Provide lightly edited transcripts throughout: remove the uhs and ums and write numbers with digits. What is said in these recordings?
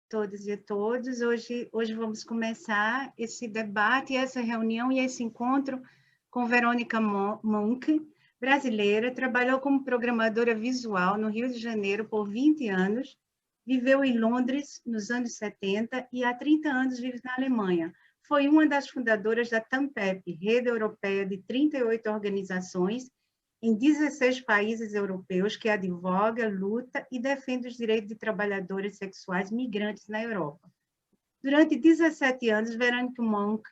todas e a todos. Hoje vamos começar esse debate, essa reunião e esse encontro com Verônica Monk, brasileira, trabalhou como programadora visual no Rio de Janeiro por 20 anos, viveu em Londres nos anos 70 e há 30 anos vive na Alemanha. Foi uma das fundadoras da TAMPEP, rede europeia de 38 organizações em 16 países europeus que advoga, luta e defende os direitos de trabalhadores sexuais migrantes na Europa. Durante 17 anos, Verônica Monk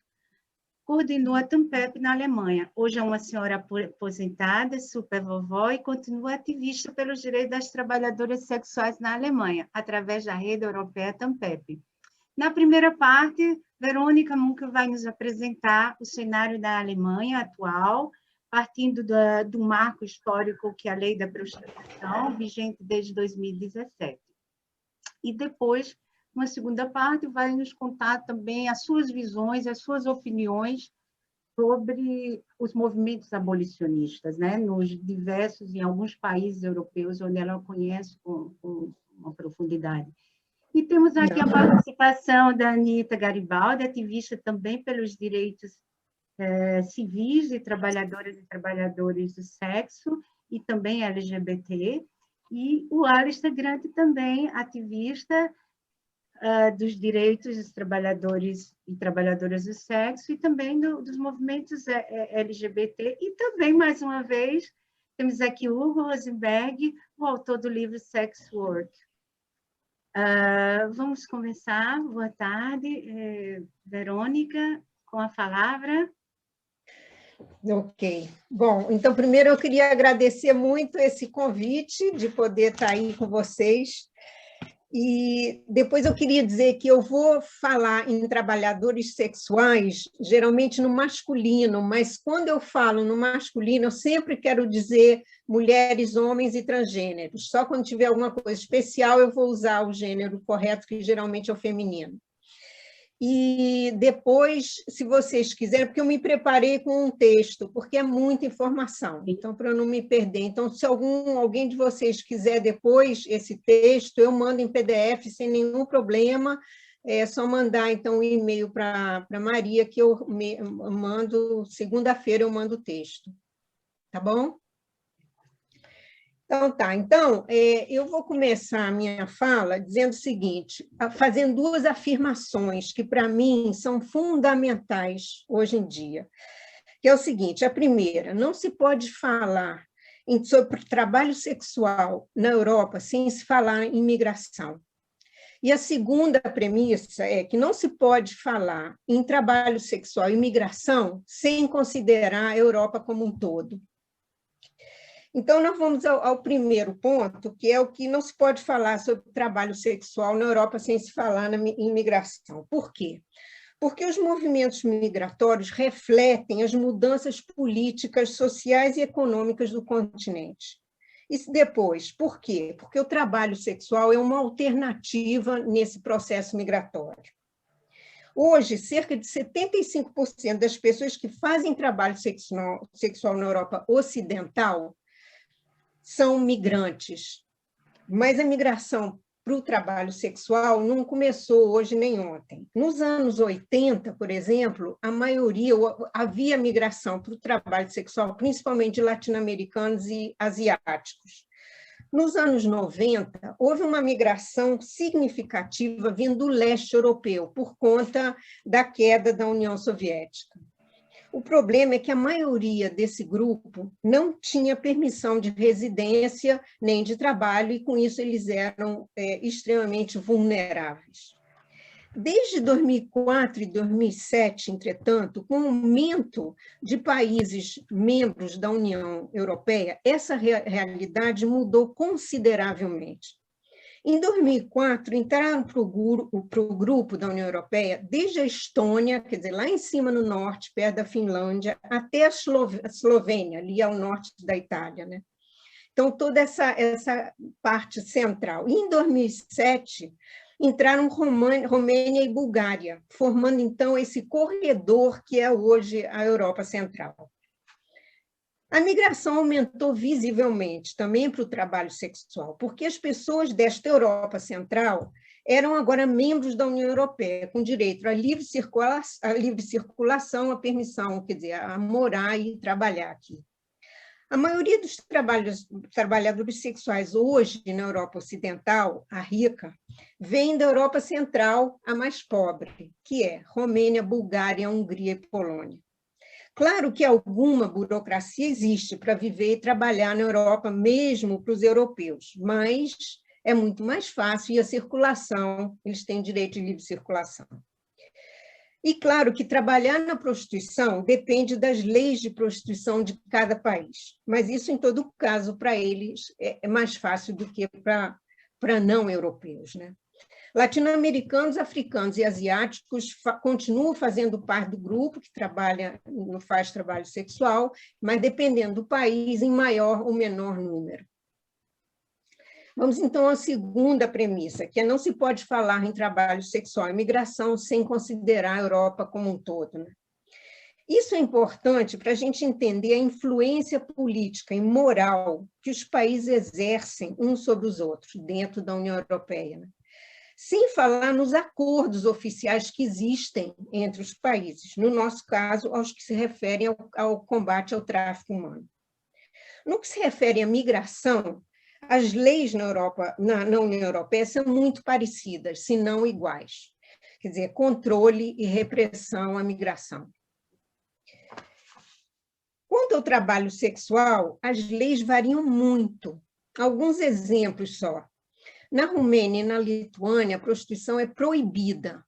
coordenou a TAMPEP na Alemanha. Hoje é uma senhora aposentada, super vovó e continua ativista pelos direitos das trabalhadoras sexuais na Alemanha, através da rede europeia TAMPEP. Na primeira parte, Verônica Monk vai nos apresentar o cenário da Alemanha atual, partindo do marco histórico que é a lei da prostituição, vigente desde 2017. E depois, uma segunda parte, vai nos contar também as suas visões, as suas opiniões sobre os movimentos abolicionistas, né, nos diversos, em alguns países europeus, onde ela conhece com uma profundidade. E temos aqui a participação da Anita Garibaldi, ativista também pelos direitos civis de trabalhadoras e trabalhadores do sexo e também LGBT, e o Alistair Grant também, ativista dos direitos dos trabalhadores e trabalhadoras do sexo e também dos movimentos LGBT, e também, mais uma vez, temos aqui o Hugo Rosenberg, o autor do livro Sex Work. Vamos começar. Boa tarde, Verônica, com a palavra. Ok. Bom, então, primeiro eu queria agradecer muito esse convite de poder estar aí com vocês. E depois eu queria dizer que eu vou falar em trabalhadores sexuais, geralmente no masculino, mas quando eu falo no masculino, eu sempre quero dizer mulheres, homens e transgêneros. Só quando tiver alguma coisa especial, eu vou usar o gênero correto, que geralmente é o feminino. E depois, se vocês quiserem, porque eu me preparei com um texto, porque é muita informação, então, para eu não me perder. Então, se alguém de vocês quiser depois esse texto, eu mando em PDF sem nenhum problema, é só mandar, então, um e-mail para Maria, que eu mando, segunda-feira eu mando o texto. Tá bom? Então, tá. Então, eu vou começar a minha fala dizendo o seguinte, fazendo duas afirmações que, para mim, são fundamentais hoje em dia, que é o seguinte: a primeira, não se pode falar sobre trabalho sexual na Europa sem se falar em migração. E a segunda premissa é que não se pode falar em trabalho sexual e migração sem considerar a Europa como um todo. Então, nós vamos ao primeiro ponto, que é o que não se pode falar sobre trabalho sexual na Europa sem se falar em migração. Por quê? Porque os movimentos migratórios refletem as mudanças políticas, sociais e econômicas do continente. E depois, por quê? Porque o trabalho sexual é uma alternativa nesse processo migratório. Hoje, cerca de 75% das pessoas que fazem trabalho sexual na Europa Ocidental são migrantes, mas a migração para o trabalho sexual não começou hoje nem ontem. Nos anos 80, por exemplo, havia migração para o trabalho sexual, principalmente de latino-americanos e asiáticos. Nos anos 90, houve uma migração significativa vindo do leste europeu, por conta da queda da União Soviética. O problema é que a maioria desse grupo não tinha permissão de residência nem de trabalho, e com isso eles eram extremamente vulneráveis. Desde 2004 e 2007, entretanto, com o aumento de países membros da União Europeia, essa realidade mudou consideravelmente. Em 2004, entraram para o grupo da União Europeia, desde a Estônia, quer dizer, lá em cima no norte, perto da Finlândia, até a Eslovênia, ali ao norte da Itália, né? Então, toda essa parte central. E em 2007, entraram Romênia e Bulgária, formando, então, esse corredor que é hoje a Europa Central. A migração aumentou visivelmente também para o trabalho sexual, porque as pessoas desta Europa Central eram agora membros da União Europeia, com direito à livre circulação, à permissão, quer dizer, a morar e trabalhar aqui. A maioria dos trabalhadores sexuais hoje na Europa Ocidental, a rica, vem da Europa Central, a mais pobre, que é Romênia, Bulgária, Hungria e Polônia. Claro que alguma burocracia existe para viver e trabalhar na Europa, mesmo para os europeus, mas é muito mais fácil e a circulação, eles têm direito de livre circulação. E claro que trabalhar na prostituição depende das leis de prostituição de cada país, mas isso, em todo caso, para eles é mais fácil do que para não europeus, né? Latino-americanos, africanos e asiáticos continuam fazendo parte do grupo que trabalha, não faz trabalho sexual, mas dependendo do país, em maior ou menor número. Vamos, então, à segunda premissa, que é não se pode falar em trabalho sexual e migração sem considerar a Europa como um todo, né? Isso é importante para a gente entender a influência política e moral que os países exercem uns sobre os outros dentro da União Europeia, né? Sem falar nos acordos oficiais que existem entre os países, no nosso caso, aos que se referem ao combate ao tráfico humano. No que se refere à migração, as leis na União Europeia são muito parecidas, se não iguais. Quer dizer, controle e repressão à migração. Quanto ao trabalho sexual, as leis variam muito. Alguns exemplos só. Na Romênia e na Lituânia, a prostituição é proibida.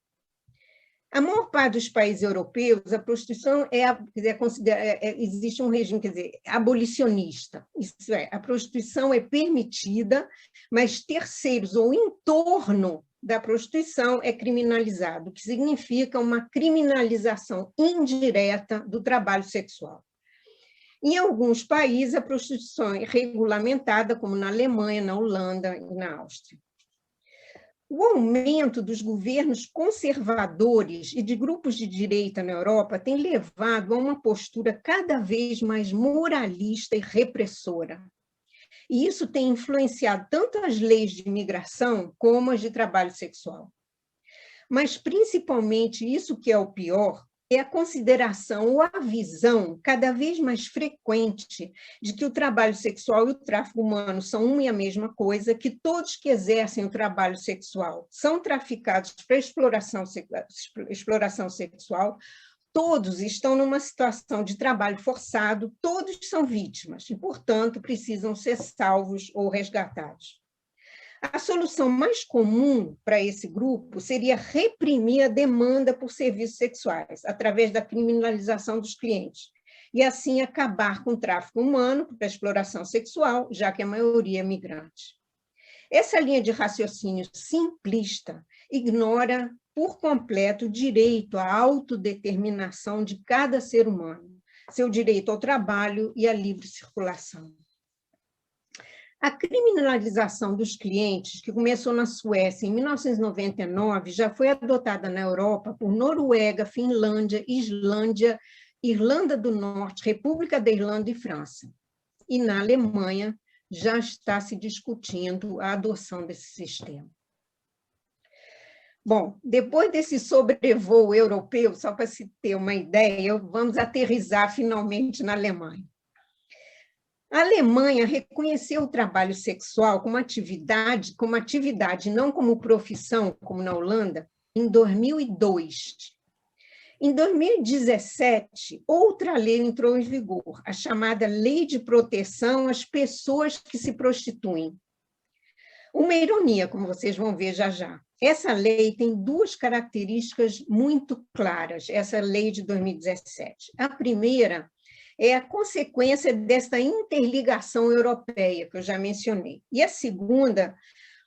A maior parte dos países europeus, a prostituição existe um regime, quer dizer, abolicionista. Isso é, a prostituição é permitida, mas terceiros ou entorno da prostituição é criminalizado, o que significa uma criminalização indireta do trabalho sexual. Em alguns países, a prostituição é regulamentada, como na Alemanha, na Holanda e na Áustria. O aumento dos governos conservadores e de grupos de direita na Europa tem levado a uma postura cada vez mais moralista e repressora. E isso tem influenciado tanto as leis de imigração como as de trabalho sexual. Mas, principalmente, isso que é o pior, é a consideração ou a visão cada vez mais frequente de que o trabalho sexual e o tráfico humano são uma e a mesma coisa, que todos que exercem o trabalho sexual são traficados para exploração sexual, todos estão numa situação de trabalho forçado, todos são vítimas e, portanto, precisam ser salvos ou resgatados. A solução mais comum para esse grupo seria reprimir a demanda por serviços sexuais, através da criminalização dos clientes, e assim acabar com o tráfico humano para a exploração sexual, já que a maioria é migrante. Essa linha de raciocínio simplista ignora por completo o direito à autodeterminação de cada ser humano, seu direito ao trabalho e à livre circulação. A criminalização dos clientes, que começou na Suécia em 1999, já foi adotada na Europa por Noruega, Finlândia, Islândia, Irlanda do Norte, República da Irlanda e França. E na Alemanha já está se discutindo a adoção desse sistema. Bom, depois desse sobrevoo europeu, só para se ter uma ideia, vamos aterrissar finalmente na Alemanha. A Alemanha reconheceu o trabalho sexual como atividade, não como profissão, como na Holanda, em 2002. Em 2017, outra lei entrou em vigor, a chamada Lei de Proteção às Pessoas que se Prostituem. Uma ironia, como vocês vão ver já já. Essa lei tem duas características muito claras, essa lei de 2017. A primeira é a consequência dessa interligação europeia, que eu já mencionei. E a segunda,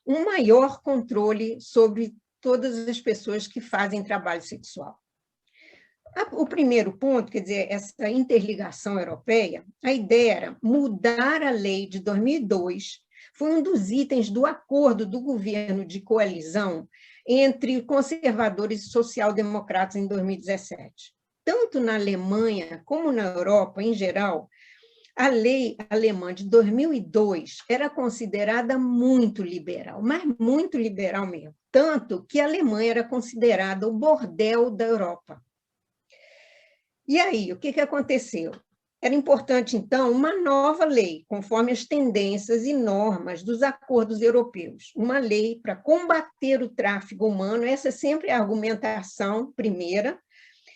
um maior controle sobre todas as pessoas que fazem trabalho sexual. O primeiro ponto, quer dizer, essa interligação europeia, a ideia era mudar a lei de 2002, foi um dos itens do acordo do governo de coalizão entre conservadores e social-democratas em 2017. Tanto na Alemanha como na Europa, em geral, A lei alemã de 2002 era considerada muito liberal, mas muito liberal mesmo, tanto que a Alemanha era considerada o bordel da Europa. E aí, o que aconteceu? Era importante, então, uma nova lei, conforme as tendências e normas dos acordos europeus. Uma lei para combater o tráfico humano, essa sempre é a argumentação primeira,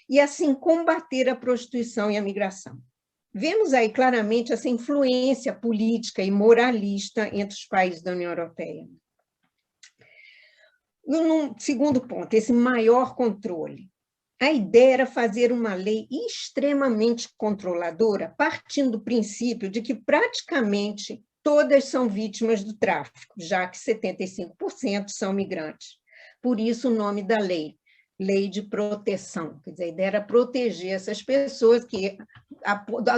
e assim combater a prostituição e a migração. Vemos aí claramente essa influência política e moralista entre os países da União Europeia. No segundo ponto, esse maior controle. A ideia era fazer uma lei extremamente controladora, partindo do princípio de que praticamente todas são vítimas do tráfico, já que 75% são migrantes. Por isso o nome da lei, Lei de Proteção. Quer dizer, a ideia era proteger essas pessoas que,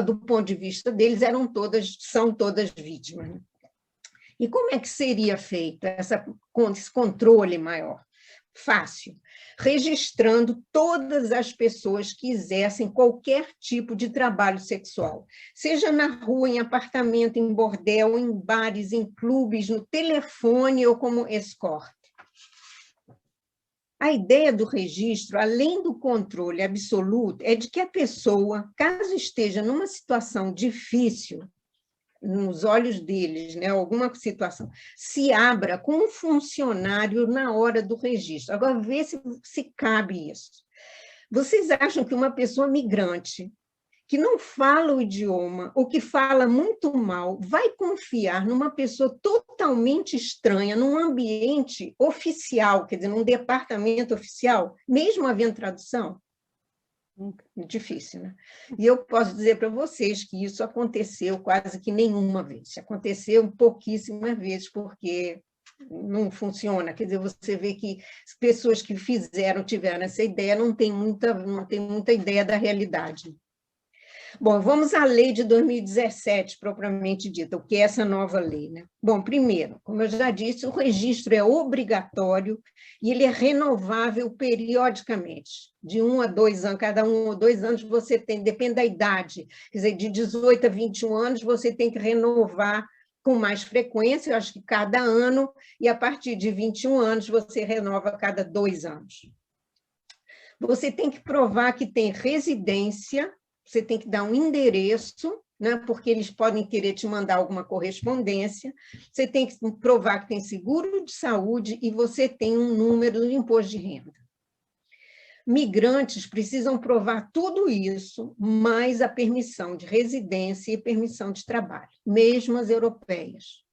do ponto de vista deles, são todas vítimas. E como é que seria feito esse controle maior? Fácil, registrando todas as pessoas que exercem qualquer tipo de trabalho sexual, seja na rua, em apartamento, em bordel, em bares, em clubes, no telefone ou como escort. A ideia do registro, além do controle absoluto, é de que a pessoa, caso esteja numa situação difícil, nos olhos deles, né, alguma situação, se abra com um funcionário na hora do registro. Agora, vê se cabe isso. Vocês acham que uma pessoa migrante, que não fala o idioma, ou que fala muito mal, vai confiar numa pessoa totalmente estranha, num ambiente oficial, quer dizer, num departamento oficial, mesmo havendo tradução? Difícil, né? E eu posso dizer para vocês que isso aconteceu quase que nenhuma vez. Aconteceu pouquíssimas vezes, porque não funciona. Quer dizer, você vê que as pessoas que tiveram essa ideia, não tem muita ideia da realidade. Bom, vamos à lei de 2017, propriamente dita, o que é essa nova lei, né? Bom, primeiro, como eu já disse, o registro é obrigatório e ele é renovável periodicamente, de 1 a 2 anos, cada 1 ou 2 anos você tem, depende da idade, quer dizer, de 18 a 21 anos você tem que renovar com mais frequência, eu acho que cada ano, e a partir de 21 anos você renova a cada 2 anos. Você tem que provar que tem residência, você tem que dar um endereço, né, porque eles podem querer te mandar alguma correspondência, você tem que provar que tem seguro de saúde e você tem um número do imposto de renda. Migrantes precisam provar tudo isso, mais a permissão de residência e permissão de trabalho, mesmo as europeias.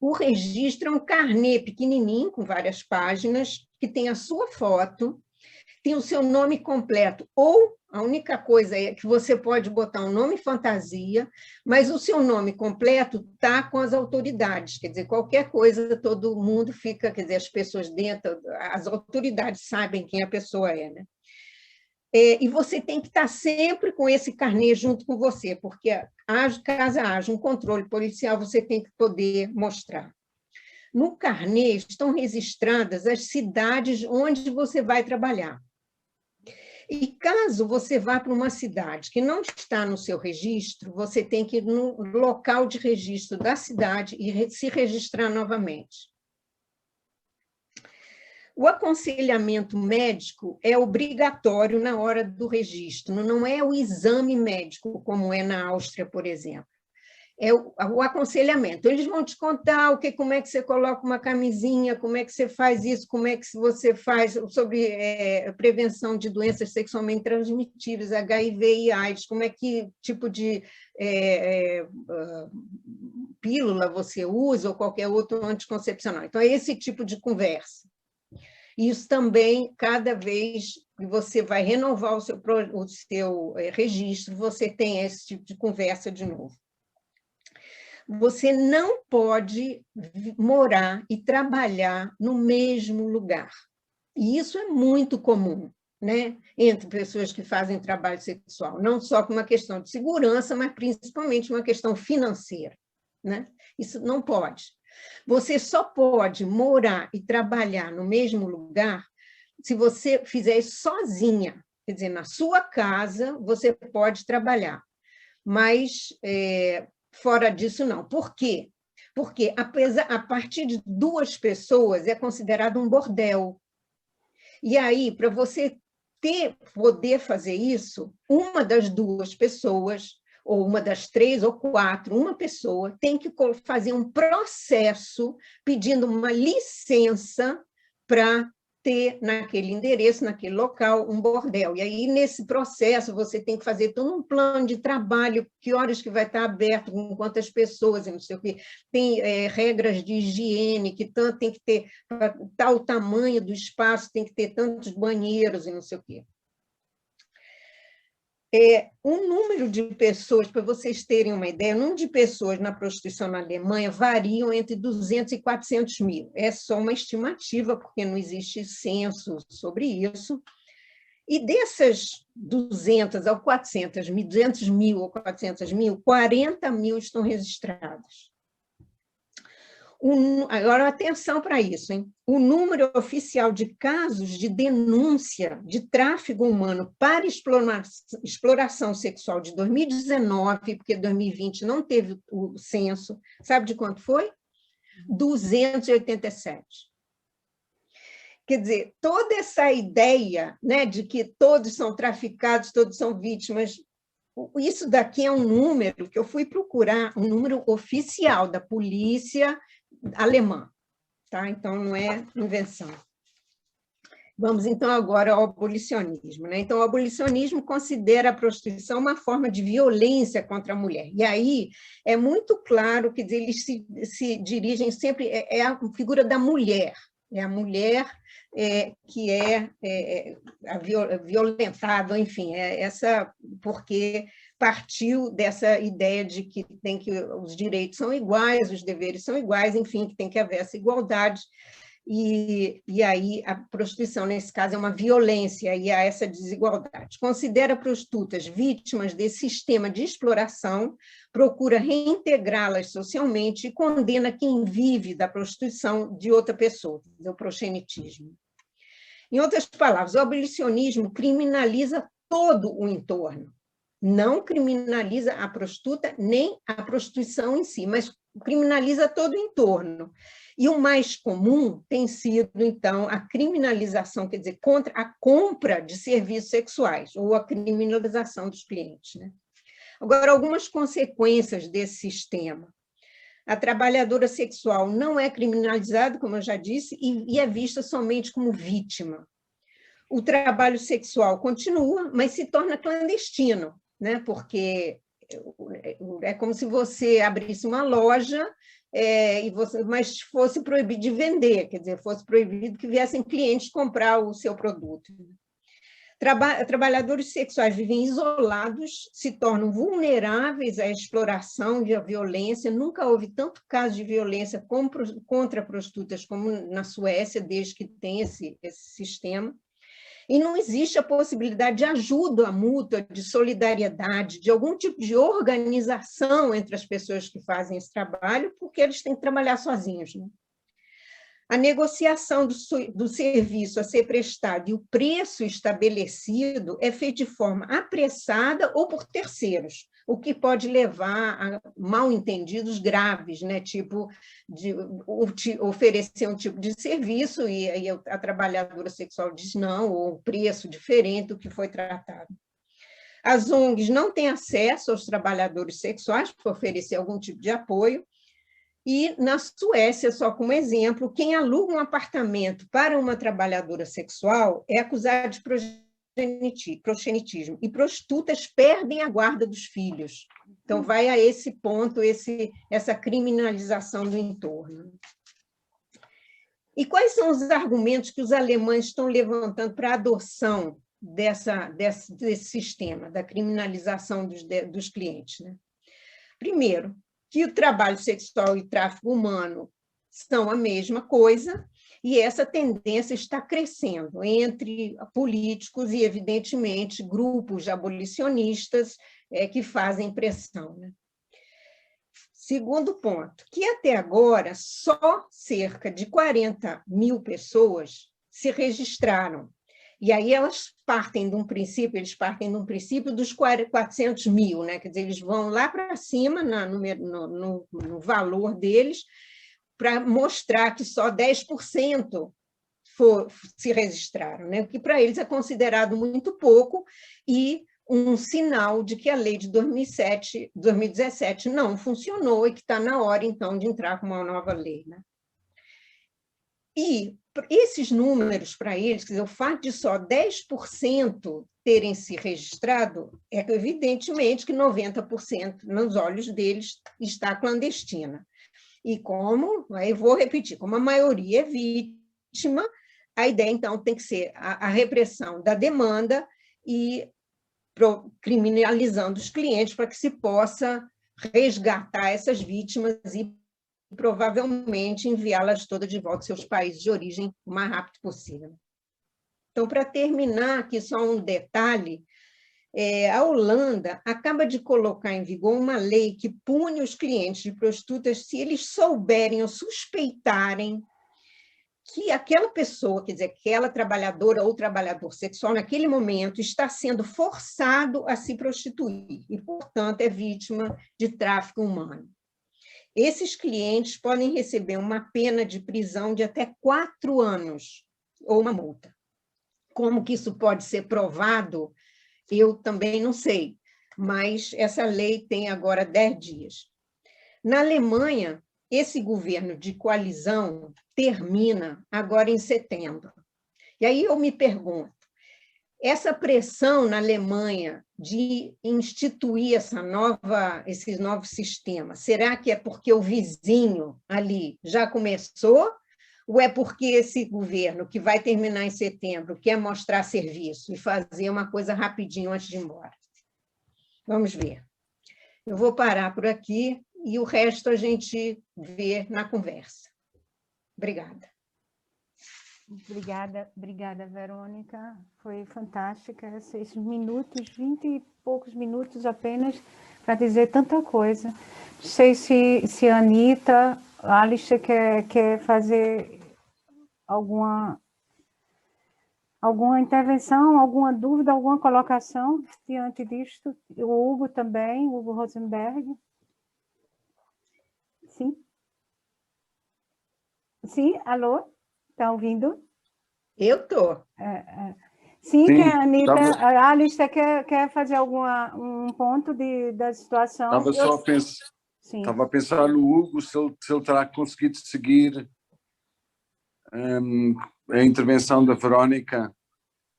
O registro é um carnê pequenininho, com várias páginas, que tem a sua foto, tem o seu nome completo, ou a única coisa é que você pode botar um nome fantasia, mas o seu nome completo está com as autoridades, quer dizer, qualquer coisa, todo mundo fica, quer dizer, as pessoas dentro, as autoridades sabem quem a pessoa é, né? E você tem que estar sempre com esse carnê junto com você, porque caso haja um controle policial, você tem que poder mostrar. No carnê estão registradas as cidades onde você vai trabalhar. E caso você vá para uma cidade que não está no seu registro, você tem que ir no local de registro da cidade e se registrar novamente. O aconselhamento médico é obrigatório na hora do registro, não é o exame médico, como é na Áustria, por exemplo. É o aconselhamento. Eles vão te contar como é que você coloca uma camisinha, como é que você faz isso, como é que você faz sobre prevenção de doenças sexualmente transmissíveis, HIV e AIDS, como é que tipo de pílula você usa ou qualquer outro anticoncepcional. Então, é esse tipo de conversa. Isso também, cada vez que você vai renovar o seu registro, você tem esse tipo de conversa de novo. Você não pode morar e trabalhar no mesmo lugar. E isso é muito comum, né? Entre pessoas que fazem trabalho sexual, não só por uma questão de segurança, mas principalmente uma questão financeira, né? Isso não pode. Você só pode morar e trabalhar no mesmo lugar se você fizer isso sozinha. Quer dizer, na sua casa você pode trabalhar. mas fora disso, não. Por quê? Porque a partir de 2 pessoas é considerado um bordel. E aí, para você poder fazer isso, uma das 2 pessoas, ou uma das 3 ou 4, uma pessoa tem que fazer um processo pedindo uma licença para ter naquele endereço, naquele local, um bordel. E aí, nesse processo, você tem que fazer todo um plano de trabalho, que horas que vai estar aberto, com quantas pessoas, não sei o quê. Tem regras de higiene, que tanto tem que ter, tal tamanho do espaço, tem que ter tantos banheiros, e não sei o quê. O número de pessoas, para vocês terem uma ideia, o número de pessoas na prostituição na Alemanha variam entre 200 e 400 mil. É só uma estimativa, porque não existe censo sobre isso. E dessas 200 ou 400 mil, 200 mil ou 400 mil, 40 mil estão registradas. Agora, atenção para isso, hein? O número oficial de casos de denúncia de tráfico humano para exploração sexual de 2019, porque 2020 não teve o censo, sabe de quanto foi? 287. Quer dizer, toda essa ideia, né, de que todos são traficados, todos são vítimas, isso daqui é um número que eu fui procurar, um número oficial da polícia alemã, tá? Então, não é invenção. Vamos, então, agora ao abolicionismo, né? Então, o abolicionismo considera a prostituição uma forma de violência contra a mulher. E aí é muito claro que eles se dirigem sempre, a figura da mulher, é a mulher que é violentada, enfim, porque partiu dessa ideia de que os direitos são iguais, os deveres são iguais, enfim, que tem que haver essa igualdade, e aí a prostituição, nesse caso, é uma violência, e há essa desigualdade. Considera prostitutas vítimas desse sistema de exploração, procura reintegrá-las socialmente e condena quem vive da prostituição de outra pessoa, do proxenetismo. Em outras palavras, o abolicionismo criminaliza todo o entorno, não criminaliza a prostituta nem a prostituição em si, mas criminaliza todo o entorno. E o mais comum tem sido, então, a criminalização, quer dizer, contra a compra de serviços sexuais, ou a criminalização dos clientes, né? Agora, algumas consequências desse sistema. A trabalhadora sexual não é criminalizada, como eu já disse, e é vista somente como vítima. O trabalho sexual continua, mas se torna clandestino, né? Porque é como se você abrisse uma loja mas fosse proibido de vender, quer dizer, fosse proibido que viessem clientes comprar o seu produto. Trabalhadores sexuais vivem isolados, se tornam vulneráveis à exploração e à violência. Nunca houve tanto caso de violência contra prostitutas como na Suécia, desde que tem esse sistema. E não existe a possibilidade de ajuda mútua, de solidariedade, de algum tipo de organização entre as pessoas que fazem esse trabalho, porque eles têm que trabalhar sozinhos, né? A negociação do serviço a ser prestado e o preço estabelecido é feito de forma apressada ou por terceiros, o que pode levar a mal-entendidos graves, né? Tipo de oferecer um tipo de serviço e aí a trabalhadora sexual diz não, ou um preço diferente do que foi tratado. As ONGs não têm acesso aos trabalhadores sexuais para oferecer algum tipo de apoio. E, na Suécia, só como exemplo, quem aluga um apartamento para uma trabalhadora sexual é acusado de proxenetismo, e prostitutas perdem a guarda dos filhos. Então, vai a esse ponto, essa criminalização do entorno. E quais são os argumentos que os alemães estão levantando para a adoção desse sistema, da criminalização dos clientes, né? Primeiro, que o trabalho sexual e tráfico humano são a mesma coisa, e essa tendência está crescendo entre políticos e, evidentemente, grupos abolicionistas que fazem pressão, né? Segundo ponto, que até agora só cerca de 40 mil pessoas se registraram, E aí eles partem de um princípio dos 400 mil, né? Quer dizer, eles vão lá para cima no valor deles para mostrar que só 10% se registraram, né? O que para eles é considerado muito pouco e um sinal de que a lei de 2017 não funcionou e que está na hora, então, de entrar com uma nova lei, né? E esses números para eles, quer dizer, o fato de só 10% terem se registrado, é evidentemente que 90% nos olhos deles está clandestina. E como, eu vou repetir, como a maioria é vítima, a ideia, então, tem que ser a repressão da demanda e criminalizando os clientes para que se possa resgatar essas vítimas e provavelmente enviá-las todas de volta aos seus países de origem o mais rápido possível. Então, para terminar, aqui só um detalhe, a Holanda acaba de colocar em vigor uma lei que pune os clientes de prostitutas se eles souberem ou suspeitarem que aquela pessoa, quer dizer, aquela trabalhadora ou trabalhador sexual, naquele momento, está sendo forçado a se prostituir e, portanto, é vítima de tráfico humano. Esses clientes podem receber uma pena de prisão de até 4 anos ou uma multa. Como que isso pode ser provado, eu também não sei, mas essa lei tem agora 10 dias. Na Alemanha, esse governo de coalizão termina agora em setembro. E aí eu me pergunto, essa pressão na Alemanha de instituir esse novo sistema, será que é porque o vizinho ali já começou? Ou é porque esse governo, que vai terminar em setembro, quer mostrar serviço e fazer uma coisa rapidinho antes de ir embora? Vamos ver. Eu vou parar por aqui e o resto a gente vê na conversa. Obrigada. Obrigada, Verônica. Foi fantástica. Esses minutos, 20 e poucos minutos apenas, para dizer tanta coisa. Não sei se a Anitta, a Alice quer fazer alguma intervenção, alguma dúvida, alguma colocação diante disto. O Hugo também, o Hugo Rosenberg. Sim? Sim, alô? Está ouvindo? Eu estou. Sim, que a Anitta, a Alice quer fazer um ponto da situação. Estava a pensar no Hugo, se ele terá conseguido seguir a intervenção da Verónica.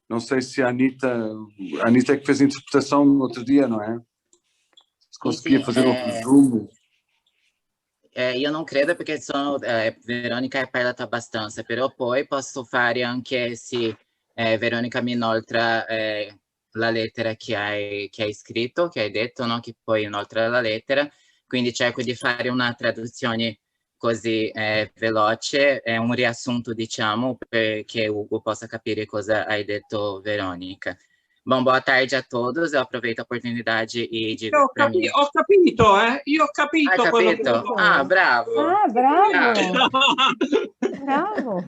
Não sei se a Anitta é que fez a interpretação no outro dia, não é? Se conseguia fazer um resumo. Io non credo perché Veronica è parlata abbastanza, però poi posso fare anche se Veronica mi inoltra la lettera che hai scritto, che hai detto, no? Che poi inoltra la lettera, quindi cerco di fare una traduzione così veloce, un riassunto, diciamo, perché Ugo possa capire cosa hai detto, Veronica. Bom, boa tarde a todos. Eu aproveito a oportunidade e digo para mim. Ho capito, Io ho capito. Hai capito? Bravo. Bravo.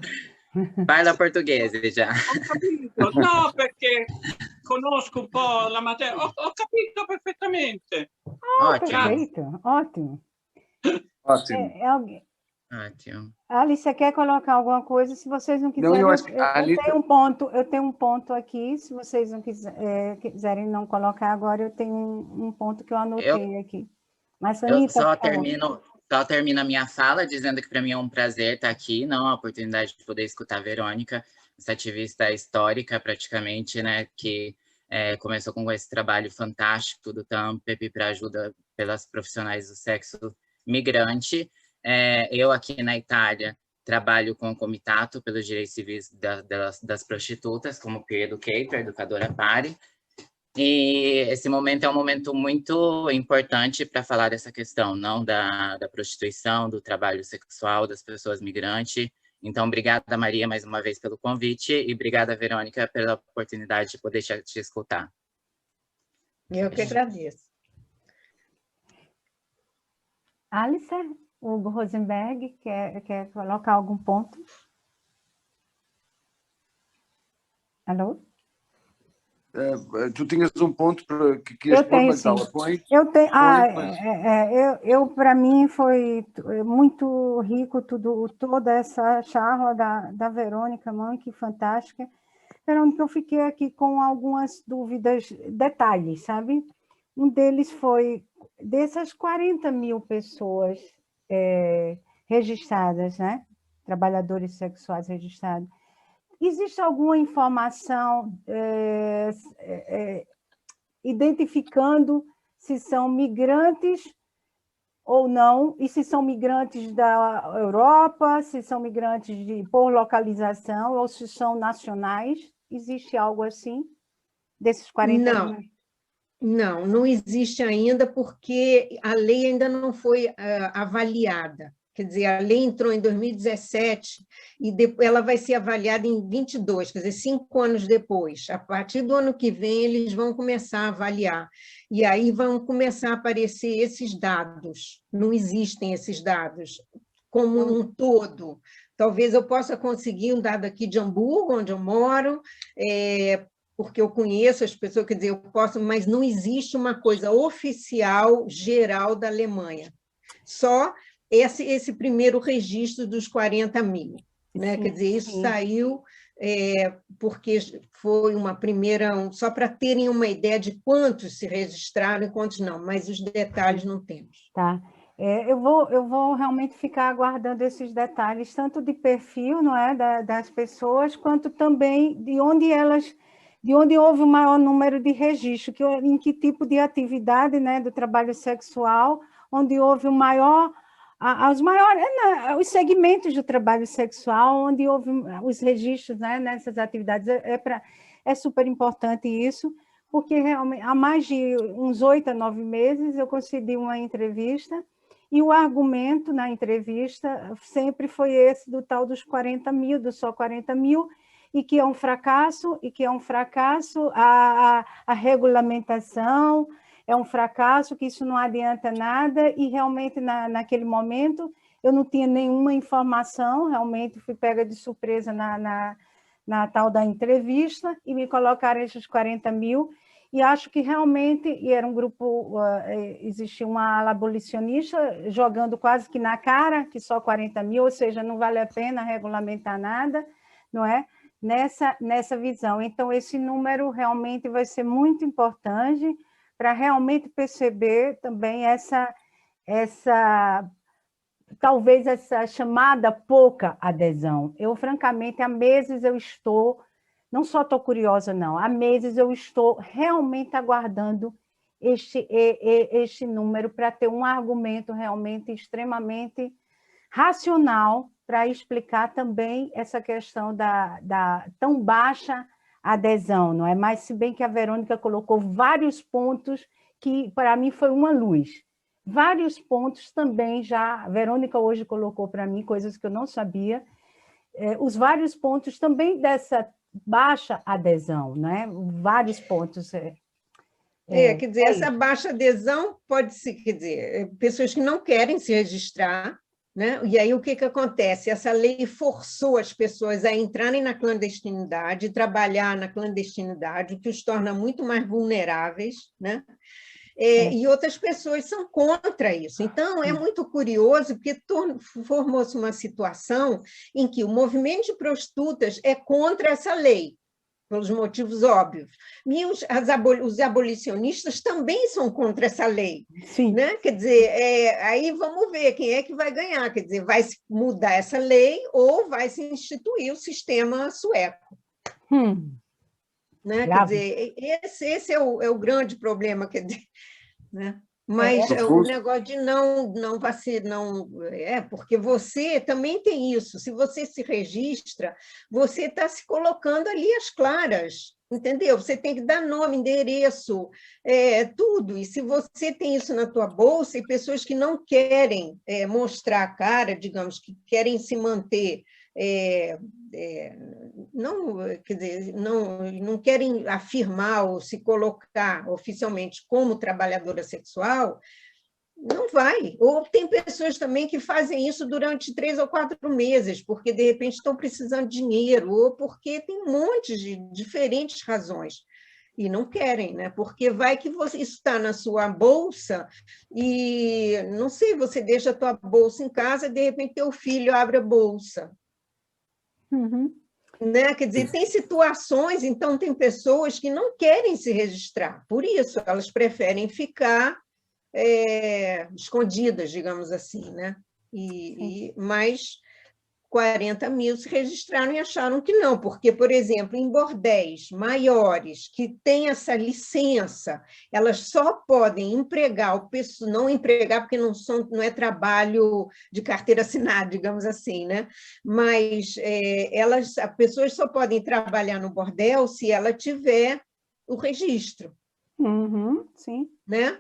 Parla portoghese già. Ho capito. No, perché conosco un po' la materia. Ho capito perfettamente. Perfeito. Ótimo. Ótimo. Ótimo. Alice, quer colocar alguma coisa? Se vocês não quiserem, eu tenho um ponto aqui. Se vocês não quiserem não colocar agora, eu tenho um ponto que eu anotei aqui. Mas, Anitta, só termino a minha fala dizendo que para mim é um prazer estar aqui, não a oportunidade de poder escutar a Verônica, essa ativista histórica praticamente, né, que começou com esse trabalho fantástico do TAMPEP para ajuda pelas profissionais do sexo migrante. Eu aqui na Itália trabalho com o Comitato pelos Direitos Civis das Prostitutas, como peer educator, educadora pari, e esse momento é um momento muito importante para falar dessa questão, não da prostituição, do trabalho sexual das pessoas migrantes. Então, obrigada, Maria, mais uma vez pelo convite, e obrigada, Verônica, pela oportunidade de poder te escutar. Eu que agradeço. Alice, Hugo Rosenberg, quer colocar algum ponto? Alô? Tu tinhas um ponto que ias pôr, Magdala, põe. Eu tenho. Para mim foi muito rico toda essa charla da Verônica Mank, fantástica. Verônica, eu fiquei aqui com algumas dúvidas, detalhes, sabe? Um deles foi, dessas 40 mil pessoas registradas, né? Trabalhadores sexuais registrados, existe alguma informação identificando se são migrantes ou não, e se são migrantes da Europa, se são migrantes por localização, ou se são nacionais? Existe algo assim, desses 40 mil? Não existe ainda, porque a lei ainda não foi avaliada. Quer dizer, a lei entrou em 2017 e ela vai ser avaliada em 22, quer dizer, 5 anos depois. A partir do ano que vem, eles vão começar a avaliar. E aí vão começar a aparecer esses dados. Não existem esses dados como um todo. Talvez eu possa conseguir um dado aqui de Hamburgo, onde eu moro, porque eu conheço as pessoas, quer dizer, eu posso, mas não existe uma coisa oficial, geral da Alemanha. Só esse primeiro registro dos 40 mil. Né? Quer dizer, isso saiu porque foi uma primeira, só para terem uma ideia de quantos se registraram e quantos não, mas os detalhes não temos. Tá. Eu vou realmente ficar aguardando esses detalhes, tanto de perfil, não é, das pessoas, quanto também de onde houve o maior número de registro, em que tipo de atividade, né, do trabalho sexual, onde houve o maior, os segmentos do trabalho sexual, onde houve os registros, né, nessas atividades. É super importante isso, porque realmente, há mais de uns 8 a 9 meses eu concedi uma entrevista, e o argumento na entrevista sempre foi esse do tal dos 40 mil, do só 40 mil, e que é um fracasso, a regulamentação é um fracasso, que isso não adianta nada, e realmente naquele momento eu não tinha nenhuma informação, realmente fui pega de surpresa na tal da entrevista, e me colocaram esses 40 mil, e acho que realmente, e era um grupo, existia uma ala abolicionista jogando quase que na cara, que só 40 mil, ou seja, não vale a pena regulamentar nada, não é? Nessa visão. Então, esse número realmente vai ser muito importante para realmente perceber também talvez essa chamada pouca adesão. Eu, francamente, há meses eu estou, não só estou curiosa, não, há meses eu estou realmente aguardando este número para ter um argumento realmente extremamente racional para explicar também essa questão da tão baixa adesão, não é? Mas se bem que a Verônica colocou vários pontos que, para mim, foi uma luz. Vários pontos também já, a Verônica hoje colocou para mim coisas que eu não sabia, os vários pontos também dessa baixa adesão, né? Vários pontos. Quer dizer, essa baixa adesão pode ser, quer dizer, pessoas que não querem se registrar, né? E aí o que acontece? Essa lei forçou as pessoas a entrarem na clandestinidade, trabalhar na clandestinidade, o que os torna muito mais vulneráveis, né? E outras pessoas são contra isso. Então, é muito curioso, porque formou-se uma situação em que o movimento de prostitutas é contra essa lei, pelos motivos óbvios. E os abolicionistas também são contra essa lei. Sim. Né? Quer dizer, aí vamos ver quem é que vai ganhar. Quer dizer, vai se mudar essa lei ou vai se instituir o sistema sueco. Né? Quer dizer, esse é o grande problema, quer dizer, né? Mas o negócio de não vacinar, porque você também tem isso. Se você se registra, você está se colocando ali às claras, entendeu? Você tem que dar nome, endereço, tudo. E se você tem isso na tua bolsa, e pessoas que não querem mostrar a cara, digamos, que querem se manter não, quer dizer, não querem afirmar ou se colocar oficialmente como trabalhadora sexual, Não vai. Ou tem pessoas também que fazem isso durante 3 ou 4 meses, porque, de repente, estão precisando de dinheiro, ou porque tem um monte de diferentes razões. E não querem, né? Porque vai que isso está na sua bolsa e, não sei, você deixa a tua bolsa em casa e, de repente, teu filho abre a bolsa. Uhum. Né? Quer dizer, tem situações, então, tem pessoas que não querem se registrar. Por isso, elas preferem ficar escondidas, digamos assim, né? Mas 40 mil se registraram e acharam que não, porque, por exemplo, em bordéis maiores que têm essa licença, elas só podem empregar o pessoal, não empregar porque não é trabalho de carteira assinada, digamos assim, né? Mas as pessoas só podem trabalhar no bordel se ela tiver o registro. Uhum, sim. Né?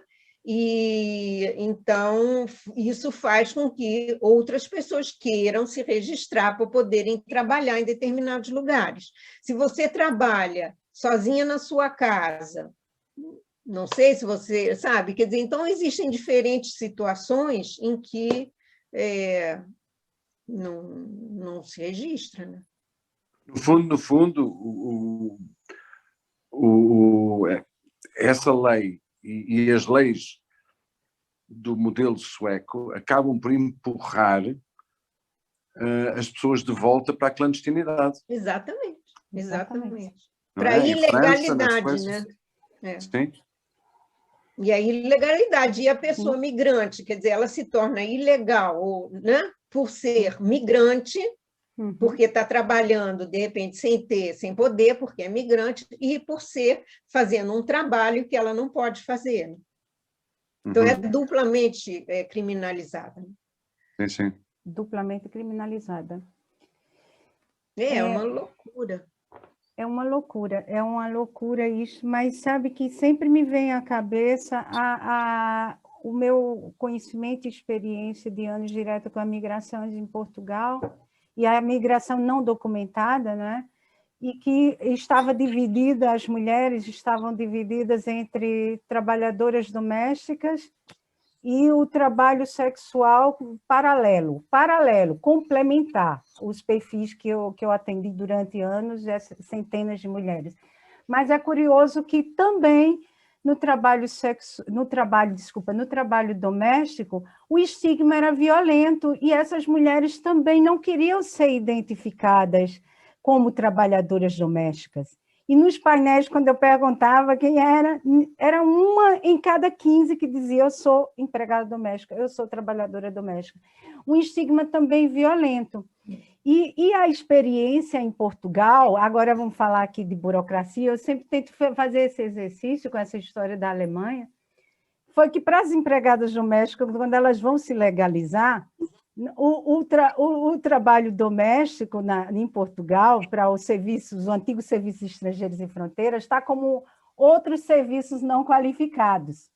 E então isso faz com que outras pessoas queiram se registrar para poderem trabalhar em determinados lugares. Se você trabalha sozinha na sua casa, não sei se você sabe, quer dizer, então existem diferentes situações em que não se registra, né? No fundo, essa lei e as leis do modelo sueco acabam por empurrar as pessoas de volta para a clandestinidade. Exatamente. Não Para a é? ilegalidade, né? Sim. E a ilegalidade, e a pessoa migrante, quer dizer, ela se torna ilegal, né? Por ser migrante, porque está trabalhando, de repente, sem poder, porque é migrante, e por ser fazendo um trabalho que ela não pode fazer. Né? Então, é duplamente criminalizada. Sim. Duplamente criminalizada. É uma loucura. É uma loucura isso, mas sabe que sempre me vem à cabeça o meu conhecimento e experiência de anos direto com a migração em Portugal e a migração não documentada, né? E que estava dividida, as mulheres estavam divididas entre trabalhadoras domésticas e o trabalho sexual paralelo, complementar os perfis que eu atendi durante anos, centenas de mulheres. Mas é curioso que também no trabalho doméstico, o estigma era violento e essas mulheres também não queriam ser identificadas como trabalhadoras domésticas. E nos painéis, quando eu perguntava quem era uma em cada 15 que dizia eu sou empregada doméstica, eu sou trabalhadora doméstica. Um estigma também violento. E a experiência em Portugal, agora vamos falar aqui de burocracia, eu sempre tento fazer esse exercício com essa história da Alemanha, foi que para as empregadas domésticas, quando elas vão se legalizar, o trabalho doméstico em Portugal, para os antigos serviços estrangeiros e fronteiras, está como outros serviços não qualificados.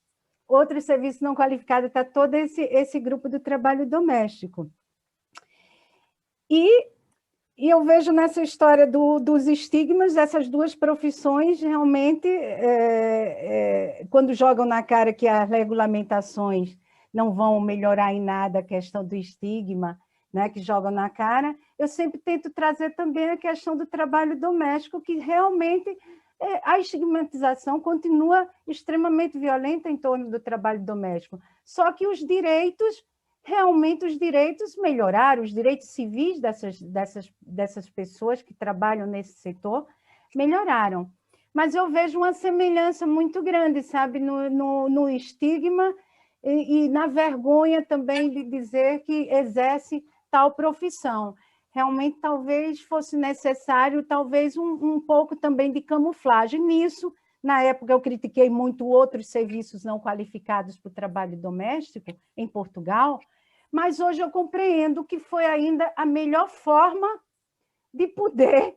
Outros serviços não qualificados está todo esse grupo do trabalho doméstico. E eu vejo nessa história dos estigmas, essas duas profissões, realmente, quando jogam na cara que as regulamentações não vão melhorar em nada a questão do estigma, né, que jogam na cara, eu sempre tento trazer também a questão do trabalho doméstico, que realmente a estigmatização continua extremamente violenta em torno do trabalho doméstico. Só que os direitos melhoraram, os direitos civis dessas pessoas que trabalham nesse setor melhoraram. Mas eu vejo uma semelhança muito grande, sabe, no estigma e na vergonha também de dizer que exerce tal profissão. Realmente, talvez fosse necessário, talvez um pouco também de camuflagem nisso. Na época, eu critiquei muito outros serviços não qualificados para o trabalho doméstico em Portugal, mas hoje eu compreendo que foi ainda a melhor forma de poder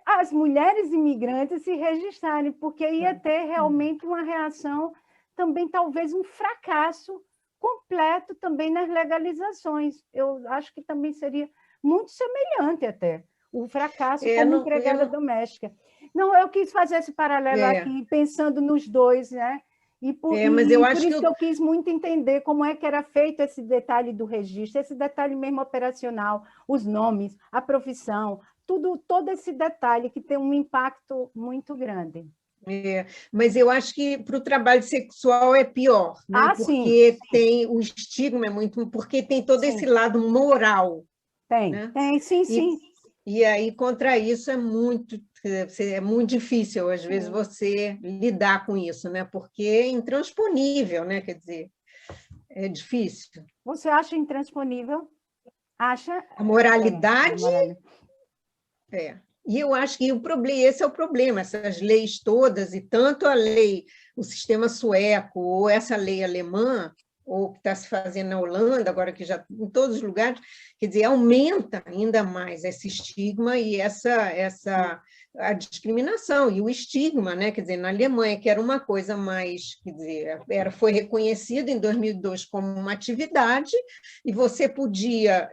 as mulheres imigrantes se registrarem, porque ia ter realmente uma reação, também talvez um fracasso completo também nas legalizações. Eu acho que também seria muito semelhante até, o fracasso como empregada doméstica. Não, eu quis fazer esse paralelo aqui, pensando nos dois, né? Mas eu por acho isso que eu quis muito entender como é que era feito esse detalhe do registro, esse detalhe mesmo operacional, os nomes, a profissão, todo esse detalhe que tem um impacto muito grande. Mas eu acho que para o trabalho sexual é pior, né? Porque tem o estigma, porque tem todo esse lado moral. Tem, sim. E aí, contra isso, é muito difícil, às vezes, você lidar com isso, né? Porque é intransponível, né? Quer dizer, é difícil. Você acha intransponível? Acha? A moralidade... E eu acho que esse é o problema, essas leis todas, e tanto a lei, o sistema sueco, ou essa lei alemã, ou que está se fazendo na Holanda, agora que já em todos os lugares, quer dizer, aumenta ainda mais esse estigma e a discriminação, e o estigma, né? Quer dizer, na Alemanha, que era uma coisa mais, quer dizer, foi reconhecido em 2002 como uma atividade, e você podia...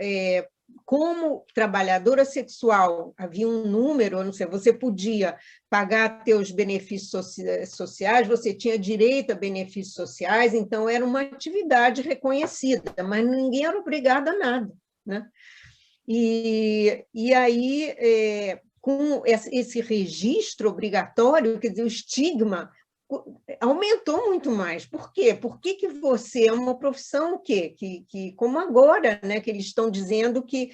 como trabalhadora sexual, havia um número, não sei, você podia pagar teus benefícios sociais, você tinha direito a benefícios sociais, então era uma atividade reconhecida, mas ninguém era obrigado a nada, né? E aí, com esse registro obrigatório, quer dizer, o estigma aumentou muito mais. Por quê? Por que você é uma profissão o quê? Que como agora, né, que eles estão dizendo que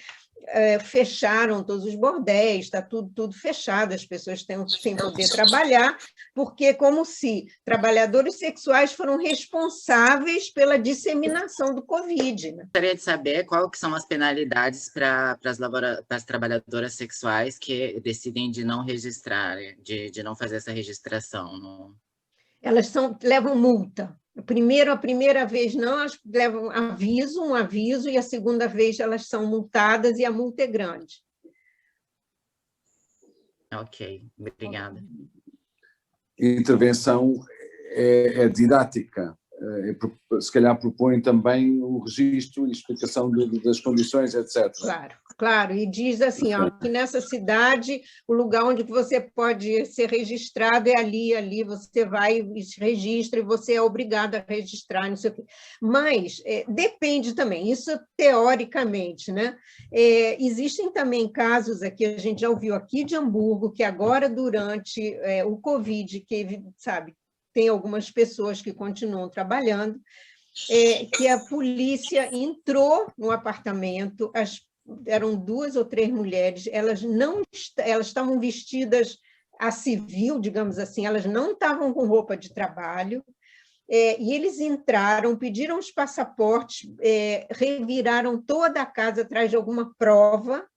fecharam todos os bordéis, está tudo fechado, as pessoas estão sem poder trabalhar, porque como se trabalhadores sexuais foram responsáveis pela disseminação do Covid. Né? Gostaria de saber quais que são as penalidades para as trabalhadoras sexuais que decidem de não registrar, de não fazer essa registração no... Elas levam multa. A primeira vez não, elas levam um aviso, e a segunda vez elas são multadas e a multa é grande. Ok, obrigada. Intervenção é didática. Se calhar propõe também o registro e explicação das condições, etc. Claro, e diz assim, que nessa cidade, o lugar onde você pode ser registrado é ali você vai e se registra, e você é obrigado a registrar, não sei o quê. Mas depende também, isso teoricamente, né? Existem também casos aqui, a gente já ouviu aqui de Hamburgo, que agora, durante o Covid, que, sabe, tem algumas pessoas que continuam trabalhando, que a polícia entrou no apartamento, eram 2 ou 3 mulheres, elas estavam vestidas a civil, digamos assim, elas não estavam com roupa de trabalho, e eles entraram, pediram os passaportes, reviraram toda a casa atrás de alguma prova,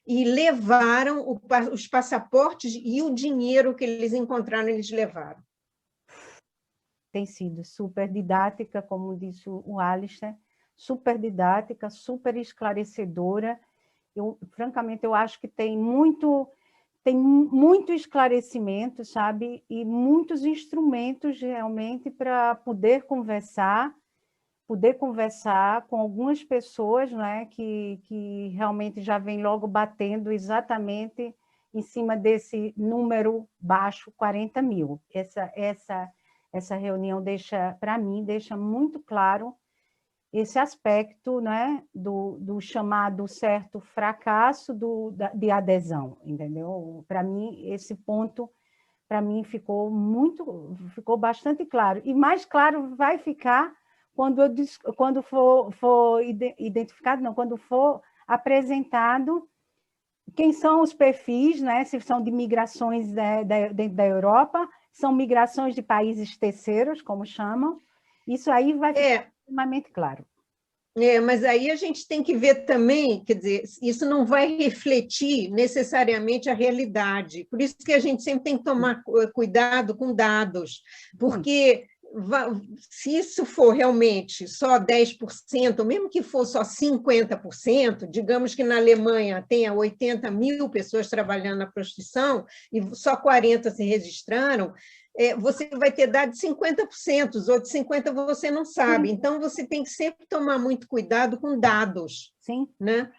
e levaram os passaportes e o dinheiro que eles encontraram, eles levaram. Tem sido super didática, como disse o Alistair, super didática, super esclarecedora. Francamente, eu acho que tem muito esclarecimento, sabe? E muitos instrumentos, realmente, para poder conversar com algumas pessoas, né, que realmente já vem logo batendo exatamente em cima desse número baixo, 40 mil. Essa reunião para mim, deixa muito claro esse aspecto, né, do chamado certo fracasso de adesão, entendeu? Para mim, esse ponto, para mim, ficou bastante claro. E mais claro vai ficar quando for identificado, não, quando for apresentado quem são os perfis, né, se são de migrações dentro da Europa, são migrações de países terceiros, como chamam. Isso aí vai ficar extremamente claro. Mas aí a gente tem que ver também, quer dizer, isso não vai refletir necessariamente a realidade. Por isso que a gente sempre tem que tomar cuidado com dados, porque se isso for realmente só 10%, ou mesmo que for só 50%, digamos que na Alemanha tenha 80 mil pessoas trabalhando na prostituição e só 40 se registraram, você vai ter dado de 50%, os outros 50% você não sabe. Então, você tem que sempre tomar muito cuidado com dados. Sim. Né?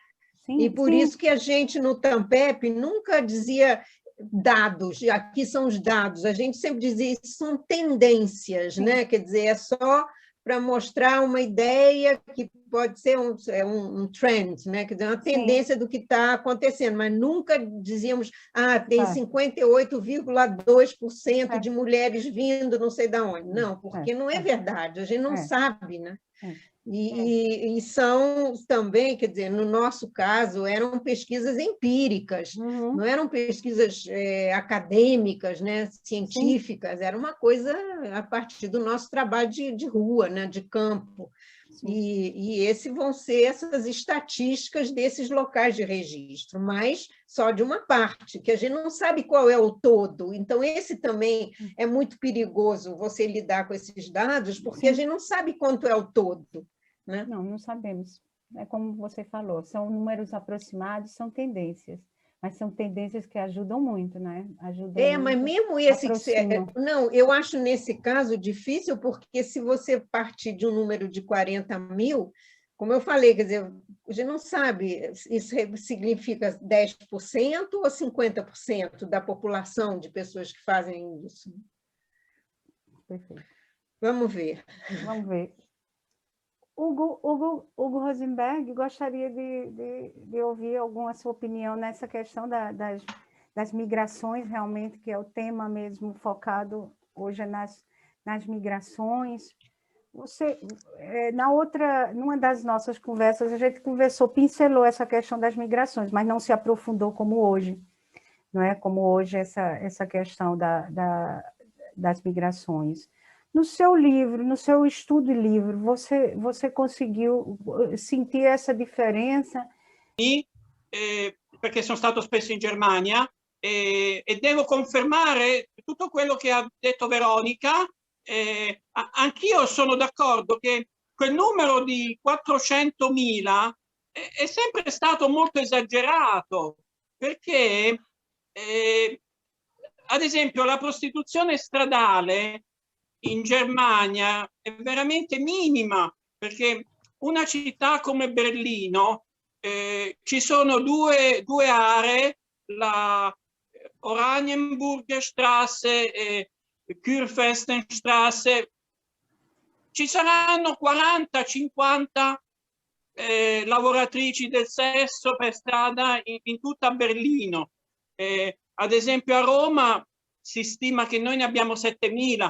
Sim, e por isso que a gente, no Tampep, nunca dizia dados, aqui são os dados, a gente sempre dizia isso são tendências, né? Quer dizer, é só para mostrar uma ideia que pode ser um trend, né? Quer dizer, uma tendência do que está acontecendo, mas nunca dizíamos, tem 58,2% de mulheres vindo não sei de onde. Não, porque não é verdade, a gente não sabe, né? E são também, quer dizer, no nosso caso, eram pesquisas empíricas, não eram pesquisas acadêmicas, né, científicas, era uma coisa a partir do nosso trabalho de rua, né, de campo. E esses vão ser essas estatísticas desses locais de registro, mas só de uma parte, que a gente não sabe qual é o todo. Então, esse também é muito perigoso, você lidar com esses dados, porque a gente não sabe quanto é o todo. Né? Não sabemos. É como você falou, são números aproximados, são tendências, mas são tendências que ajudam muito, né? Mas mesmo esse... Não, eu acho nesse caso difícil, porque se você partir de um número de 40 mil, como eu falei, quer dizer, a gente não sabe, isso significa 10% ou 50% da população de pessoas que fazem isso. Perfeito. Vamos ver. Vamos ver. Hugo Rosenberg, gostaria de ouvir alguma sua opinião nessa questão das migrações, realmente, que é o tema mesmo focado hoje nas migrações. Você, numa das nossas conversas, a gente pincelou essa questão das migrações, mas não se aprofundou como hoje, não é? Como hoje essa questão das migrações. No seu livro, no seu estudo de livro, você conseguiu sentir essa differenza? Perché sono stato spesso in Germania e devo confermare tutto quello che ha detto Veronica. Anch'io sono d'accordo che quel numero di 400.000 è sempre stato molto esagerato, perché ad esempio la prostituzione stradale in Germania è veramente minima, perché una città come Berlino ci sono due aree, la Oranienburger Straße e Kurfürstenstraße. Ci saranno 40-50 lavoratrici del sesso per strada in tutta Berlino. Ad esempio a Roma si stima che noi ne abbiamo 7.000.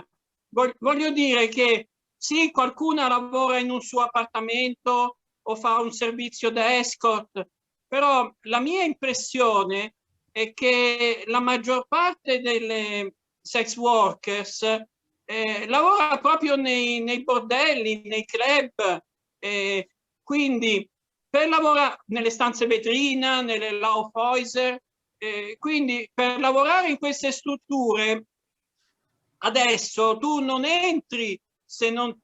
Voglio dire che sì, qualcuna lavora in un suo appartamento o fa un servizio da escort, però la mia impressione è che la maggior parte delle sex workers lavora proprio nei bordelli, nei club, quindi per lavorare nelle stanze vetrina, nelle Laufhäuser, quindi per lavorare in queste strutture adesso tu non entri se non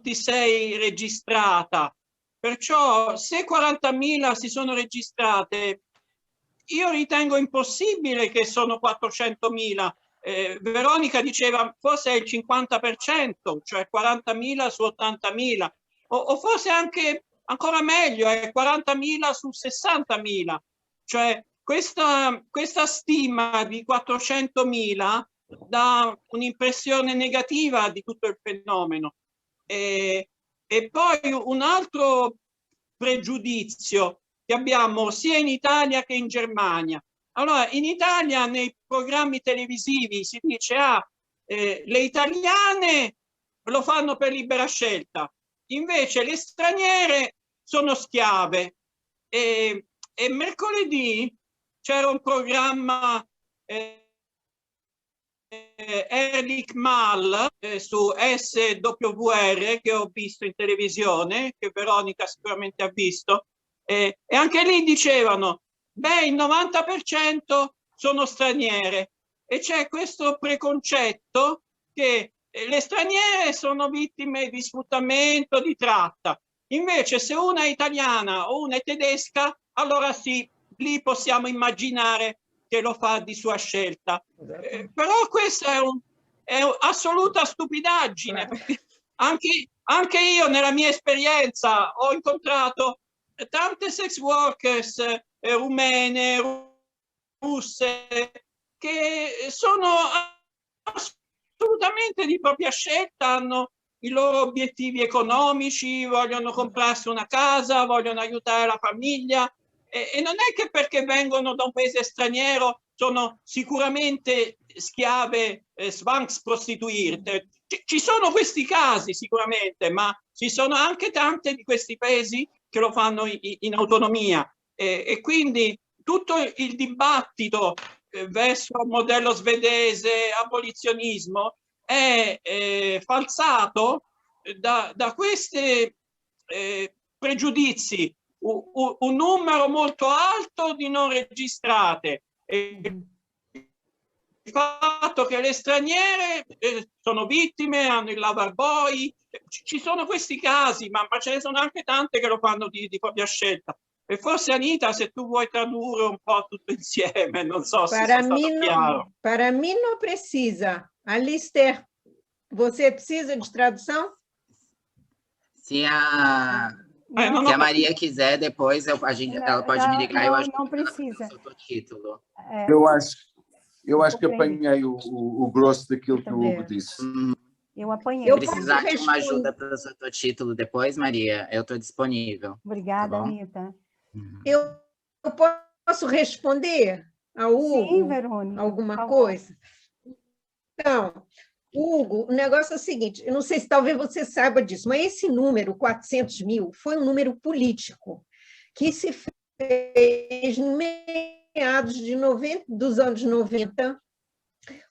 ti sei registrata, perciò se 40.000 si sono registrate, io ritengo impossibile che sono 400.000. Veronica diceva forse è il 50%, cioè 40.000 su 80.000, o forse anche ancora meglio, è 40.000 su 60.000, cioè questa stima di 400.000 dà un'impressione negativa di tutto il fenomeno. E poi un altro pregiudizio che abbiamo sia in Italia che in Germania. Allora, in Italia nei programmi televisivi si dice le italiane lo fanno per libera scelta, invece le straniere sono schiave. E mercoledì c'era un programma Erlich Mal su SWR che ho visto in televisione, che Veronica sicuramente ha visto, e anche lì dicevano beh, il 90% sono straniere, e c'è questo preconcetto che le straniere sono vittime di sfruttamento, di tratta. Invece se una è italiana o una è tedesca, allora sì, lì possiamo immaginare che lo fa di sua scelta. Però questa è assoluta stupidaggine, perché anche io nella mia esperienza ho incontrato tante sex workers rumene, russe, che sono assolutamente di propria scelta, hanno i loro obiettivi economici, vogliono comprarsi una casa, vogliono aiutare la famiglia, e non è che perché vengono da un paese straniero sono sicuramente schiave, zwangsprostituite. Ci sono questi casi sicuramente, ma ci sono anche tante di questi paesi che lo fanno in autonomia, e quindi tutto il dibattito verso il modello svedese, abolizionismo, è falsato da questi pregiudizi, un numero molto alto di non registrate. Il fatto che le straniere sono vittime, hanno il lover boy, ci sono questi casi, ma ce ne sono anche tante che lo fanno di propria scelta. E forse, Anita, se tu vuoi tradurre un po' tutto insieme, non so se sono stato chiaro. Para mim não precisa. Alistair, você precisa de tradução? Se a Maria quiser, depois ela pode me ligar. Eu acho não precisa. O título. Eu acho que apanhei o grosso daquilo que o Hugo disse. Eu apanhei. Precisar de uma ajuda para o seu título depois, Maria, eu estou disponível. Obrigada, tá Anitta. Eu posso responder ao Hugo? Sim, Verônica, alguma coisa? Então, Hugo, o negócio é o seguinte, eu não sei se talvez você saiba disso, mas esse número, 400 mil, foi um número político que se fez no meados dos anos 90,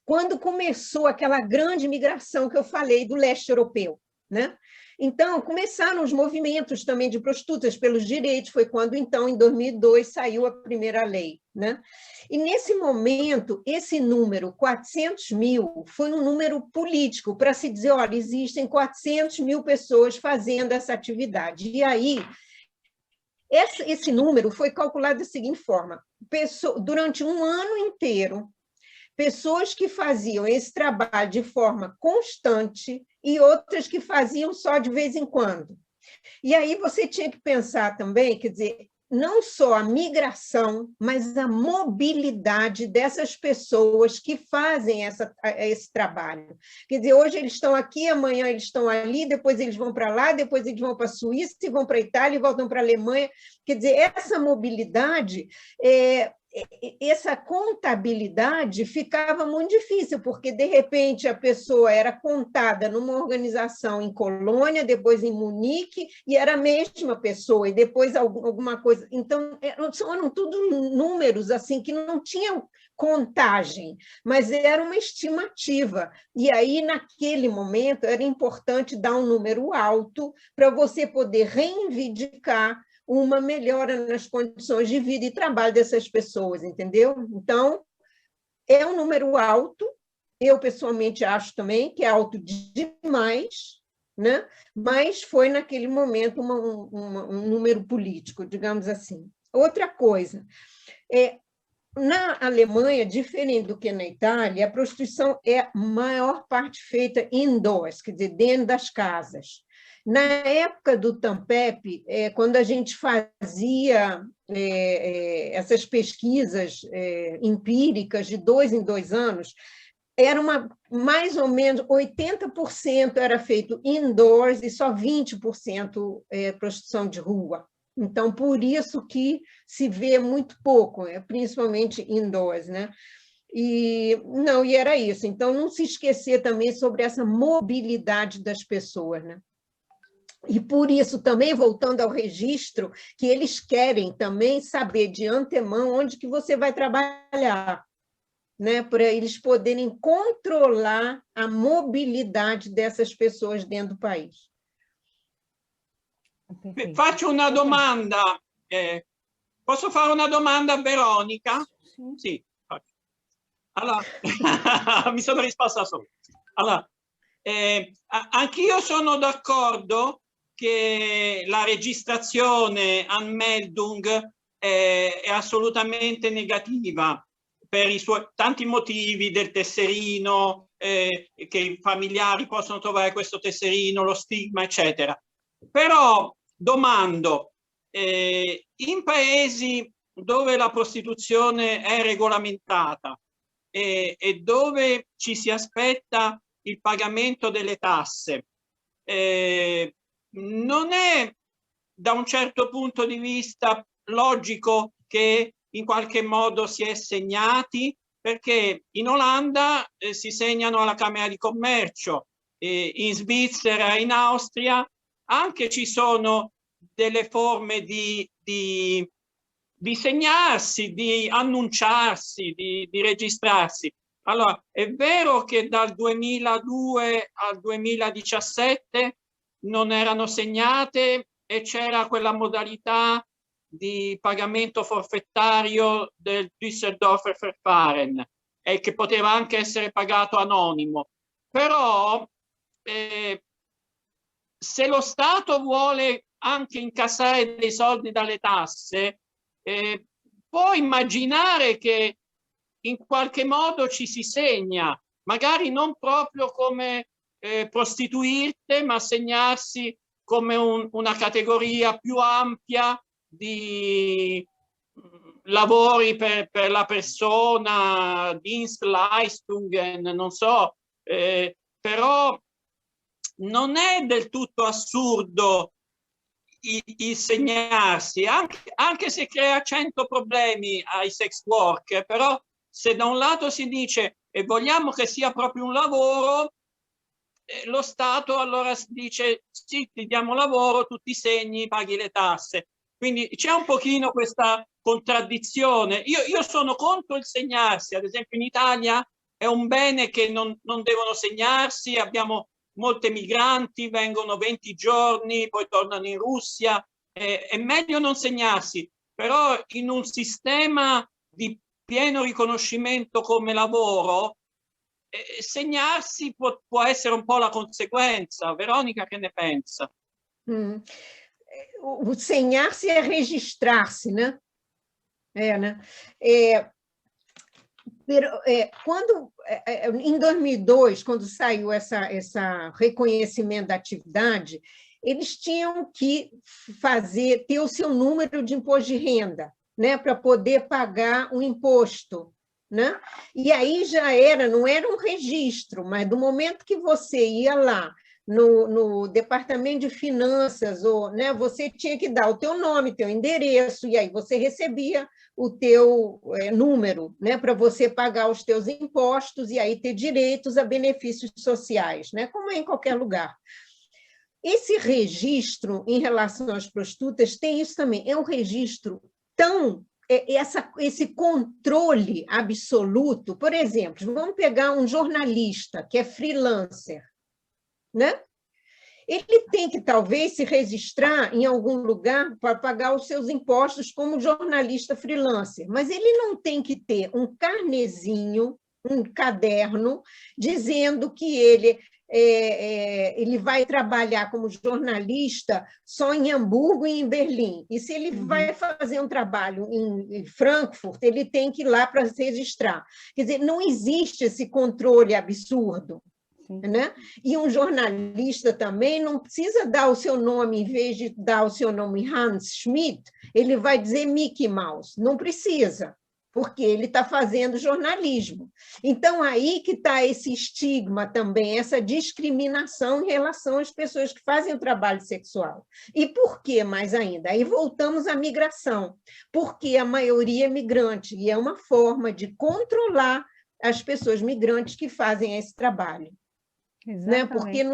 quando começou aquela grande migração que eu falei do leste europeu, né? Então, começaram os movimentos também de prostitutas pelos direitos, foi quando, então, em 2002, saiu a primeira lei, né? E, nesse momento, esse número, 400 mil, foi um número político, para se dizer, olha, existem 400 mil pessoas fazendo essa atividade. E aí, esse número foi calculado da seguinte forma, durante um ano inteiro, pessoas que faziam esse trabalho de forma constante e outras que faziam só de vez em quando. E aí você tinha que pensar também, quer dizer, não só a migração, mas a mobilidade dessas pessoas que fazem esse trabalho. Quer dizer, hoje eles estão aqui, amanhã eles estão ali, depois eles vão para lá, depois eles vão para a Suíça, vão para a Itália e voltam para a Alemanha. Quer dizer, essa mobilidade... essa contabilidade ficava muito difícil, porque, de repente, a pessoa era contada numa organização em Colônia, depois em Munique, e era a mesma pessoa, e depois alguma coisa. Então, eram tudo números assim, que não tinham contagem, mas era uma estimativa. E aí, naquele momento, era importante dar um número alto para você poder reivindicar uma melhora nas condições de vida e trabalho dessas pessoas, entendeu? Então, é um número alto, eu pessoalmente acho também que é alto demais, né? Mas foi naquele momento um número político, digamos assim. Outra coisa, na Alemanha, diferente do que na Itália, a prostituição é a maior parte feita indoors, quer dizer, dentro das casas. Na época do Tampep, quando a gente fazia essas pesquisas empíricas de 2 em 2 anos, era mais ou menos 80% era feito indoors e só 20% prostituição de rua. Então, por isso que se vê muito pouco, principalmente indoors, né? E era isso. Então, não se esquecer também sobre essa mobilidade das pessoas, né? E por isso também, voltando ao registro, que eles querem também saber de antemão onde que você vai trabalhar, né? Para eles poderem controlar a mobilidade dessas pessoas dentro do país. Faccio una domanda. Posso fare una domanda a Veronica? Sì. Allora, mi sono risposta solo. Allora, anch'io sono d'accordo che la registrazione Anmeldung è assolutamente negativa per i suoi tanti motivi, del tesserino, che i familiari possono trovare questo tesserino, lo stigma, eccetera. Però domando, in paesi dove la prostituzione è regolamentata e dove ci si aspetta il pagamento delle tasse. Non è da un certo punto di vista logico che in qualche modo si è segnati, perché in Olanda si segnano alla Camera di Commercio, in Svizzera, in Austria anche ci sono delle forme di segnarsi, di annunciarsi, di registrarsi. Allora, è vero che dal 2002 al 2017 non erano segnate e c'era quella modalità di pagamento forfettario del Düsseldorfer Verfahren e che poteva anche essere pagato anonimo. Però se lo Stato vuole anche incassare dei soldi dalle tasse, può immaginare che in qualche modo ci si segna, magari non proprio come prostituirte, ma segnarsi come una categoria più ampia di lavori per la persona, Dienstleistungen, non so, però non è del tutto assurdo il segnarsi, anche se crea 100 problemi ai sex worker, però se da un lato si dice e vogliamo che sia proprio un lavoro, lo Stato allora dice sì, ti diamo lavoro, tu ti segni, paghi le tasse. Quindi c'è un pochino questa contraddizione. Io sono contro il segnarsi, ad esempio in Italia è un bene che non devono segnarsi, abbiamo molti migranti, vengono 20 giorni, poi tornano in Russia, è meglio non segnarsi, però in un sistema di pieno riconoscimento come lavoro, segnarsi può essere un po' la conseguenza. Veronica, che ne pensa? O segnarsi é registrar-se, né? Né? Quando, em 2002, quando saiu essa reconhecimento da atividade, eles tinham que ter o seu número de imposto de renda, né, para poder pagar o imposto, né? E aí já não era um registro, mas do momento que você ia lá no departamento de finanças, né, você tinha que dar o teu nome, teu endereço, e aí você recebia o teu número, né, para você pagar os teus impostos e aí ter direitos a benefícios sociais, né, como é em qualquer lugar. Esse registro em relação às prostitutas tem isso também, é um registro tão... esse controle absoluto. Por exemplo, vamos pegar um jornalista que é freelancer, né? Ele tem que, talvez, se registrar em algum lugar para pagar os seus impostos como jornalista freelancer, mas ele não tem que ter um carnezinho, um caderno, dizendo que ele vai trabalhar como jornalista só em Hamburgo e em Berlim. E se ele vai fazer um trabalho em Frankfurt, ele tem que ir lá para se registrar. Quer dizer, não existe esse controle absurdo. Né? E um jornalista também não precisa dar o seu nome, em vez de dar o seu nome Hans Schmidt, ele vai dizer Mickey Mouse. Não precisa, porque ele está fazendo jornalismo. Então, aí que está esse estigma também, essa discriminação em relação às pessoas que fazem o trabalho sexual. E por que mais ainda? Aí voltamos à migração, porque a maioria é migrante, e é uma forma de controlar as pessoas migrantes que fazem esse trabalho. Né? Porque